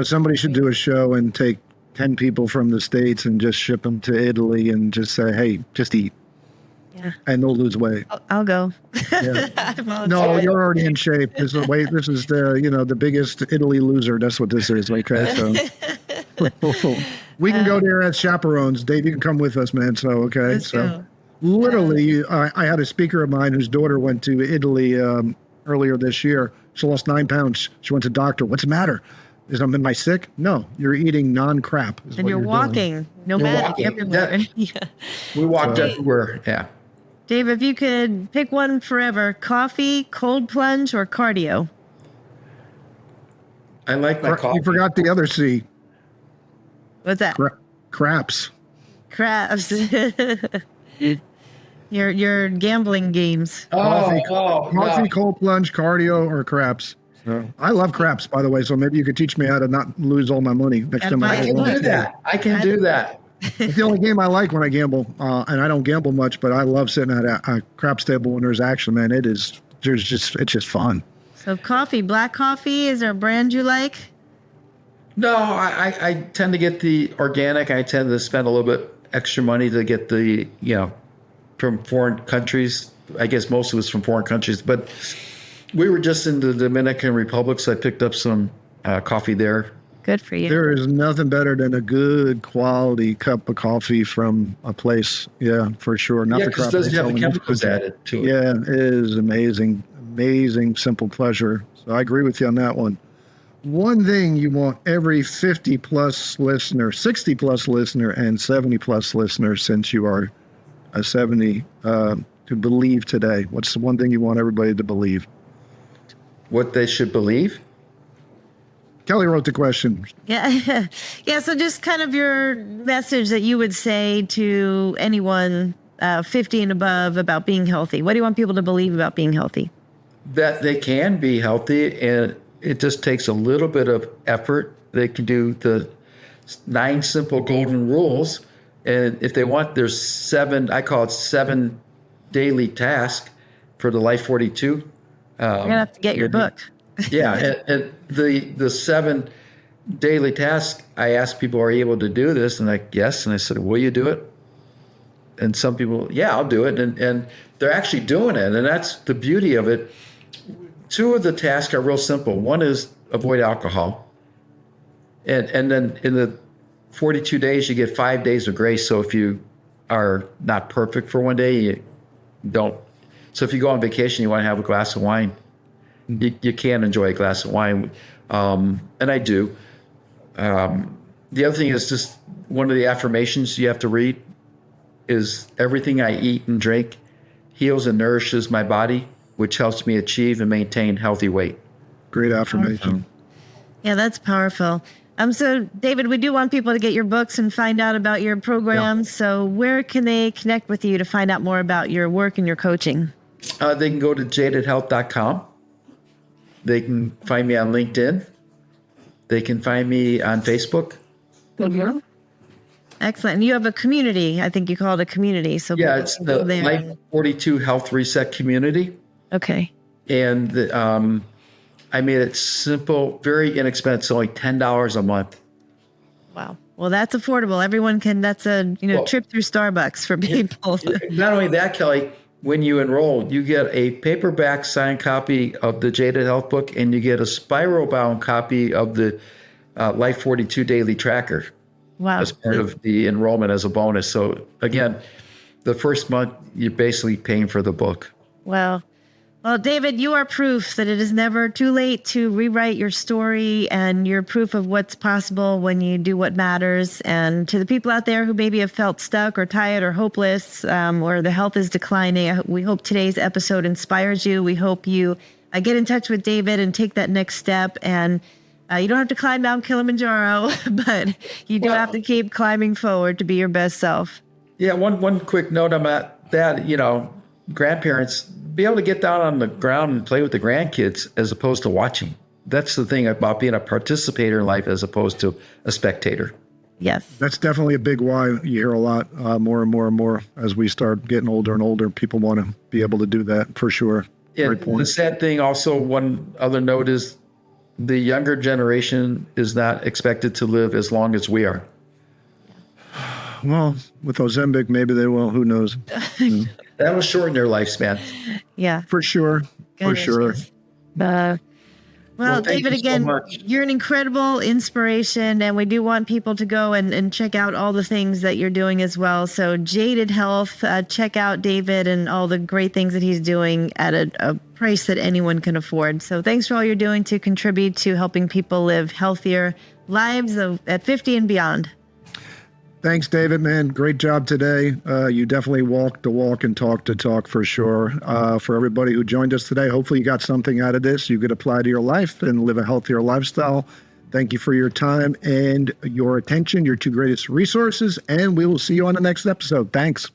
Somebody should do a show and take 10 people from the States and just ship them to Italy and just say, hey, just eat. Yeah. And they'll lose weight. I'll go. Yeah. I volunteer. No, you're already in shape. This is the biggest Italy loser. That's what this is. Okay. So we can go there as chaperones. Dave, you can come with us, man. So, okay. Let's So go. literally, I had a speaker of mine whose daughter went to Italy earlier this year. She lost 9 pounds. She went to the doctor. What's the matter? Am I sick? No, you're eating non-crap. And you're walking nomadic walking. everywhere. Yeah. We walked everywhere. Yeah. Dave, if you could pick one forever, coffee, cold plunge, or cardio? I like my coffee. You forgot the other C. What's that? Craps. Crabs. your gambling games. Coffee, no. cold plunge, cardio, or craps. So, I love craps, by the way. So maybe you could teach me how to not lose all my money next time I I can go. do that. I can do that. It's the only game I like when I gamble, and I don't gamble much, but I love sitting at a craps table when there's action. Man, it's just fun. So coffee, black coffee, is there a brand you like? No, I tend to get the organic. I tend to spend a little bit extra money to get the, from foreign countries. I guess most of it's from foreign countries, but we were just in the Dominican Republic, so I picked up some coffee there. Good for you. There is nothing better than a good quality cup of coffee from a place. Yeah, for sure. Not the Because crap it doesn't they have sell the in chemicals Mexico. added to it. Yeah, it is amazing. Amazing, simple pleasure. So I agree with you on that one. One thing you want every 50 plus listener, 60 plus listener, and 70 plus listener, since you are a 70, to believe today. What's the one thing you want everybody to believe? What they should believe? Kelly wrote the question. Yeah. Yeah. So just kind of your message that you would say to anyone 50 and above about being healthy. What do you want people to believe about being healthy? That they can be healthy, and it just takes a little bit of effort. They can do the 9 simple golden rules. And if they want, there's 7, I call it 7 daily tasks for the Life 42. You're going to have to get your book. Yeah. And the 7 daily tasks, I asked people, are you able to do this? And like, yes. And I said, will you do it? And some people, yeah, I'll do it. And they're actually doing it. And that's the beauty of it. 2 of the tasks are real simple. One is avoid alcohol. And then in the 42 days, you get 5 days of grace. So if you are not perfect for one day, you don't. So if you go on vacation, you want to have a glass of wine, you can enjoy a glass of wine. And I do. The other thing is just one of the affirmations you have to read is everything I eat and drink heals and nourishes my body, which helps me achieve and maintain healthy weight. Great affirmation. Yeah, that's powerful. So David, we do want people to get your books and find out about your programs. Yeah. So where can they connect with you to find out more about your work and your coaching? They can go to jadedhealth.com. They can find me on LinkedIn. They can find me on Facebook. Mm-hmm. Excellent. And you have a community. I think you call it a community. So yeah, it's the Life 42 Health Reset Community. Okay. And I made it simple, very inexpensive, only $10 a month. Wow. Well, that's affordable. Everyone can. That's a trip through Starbucks for people. Not only that, Kelly, when you enroll, you get a paperback signed copy of the Jaded Health book, and you get a spiral bound copy of the Life 42 Daily Tracker. Wow. As part of the enrollment as a bonus. So again, the first month, you're basically paying for the book. Wow. Well, David, you are proof that it is never too late to rewrite your story, and you're proof of what's possible when you do what matters. And to the people out there who maybe have felt stuck or tired or hopeless, or the health is declining, we hope today's episode inspires you. We hope you get in touch with David and take that next step. And you don't have to climb Mount Kilimanjaro, but you do have to keep climbing forward to be your best self. Yeah, one quick note on that, grandparents, be able to get down on the ground and play with the grandkids as opposed to watching. That's the thing about being a participator in life as opposed to a spectator. Yes. That's definitely a big why. You hear a lot more and more and more as we start getting older and older. People want to be able to do that for sure. Yeah, the sad thing also, one other note is the younger generation is not expected to live as long as we are. Well, with Ozempic, maybe they will. Who knows? That will shorten their lifespan. Yeah. For sure. For Goodness, sure. yes. Well, thank David, you so again, much. you're an incredible inspiration, and we do want people to go and check out all the things that you're doing as well. So, Jaded Health, check out David and all the great things that he's doing at a price that anyone can afford. So, thanks for all you're doing to contribute to helping people live healthier lives at 50 and beyond. Thanks, David, man. Great job today. You definitely walked the walk and talked the talk for sure. For everybody who joined us today, hopefully you got something out of this you could apply to your life and live a healthier lifestyle. Thank you for your time and your attention, your two greatest resources, and we will see you on the next episode. Thanks.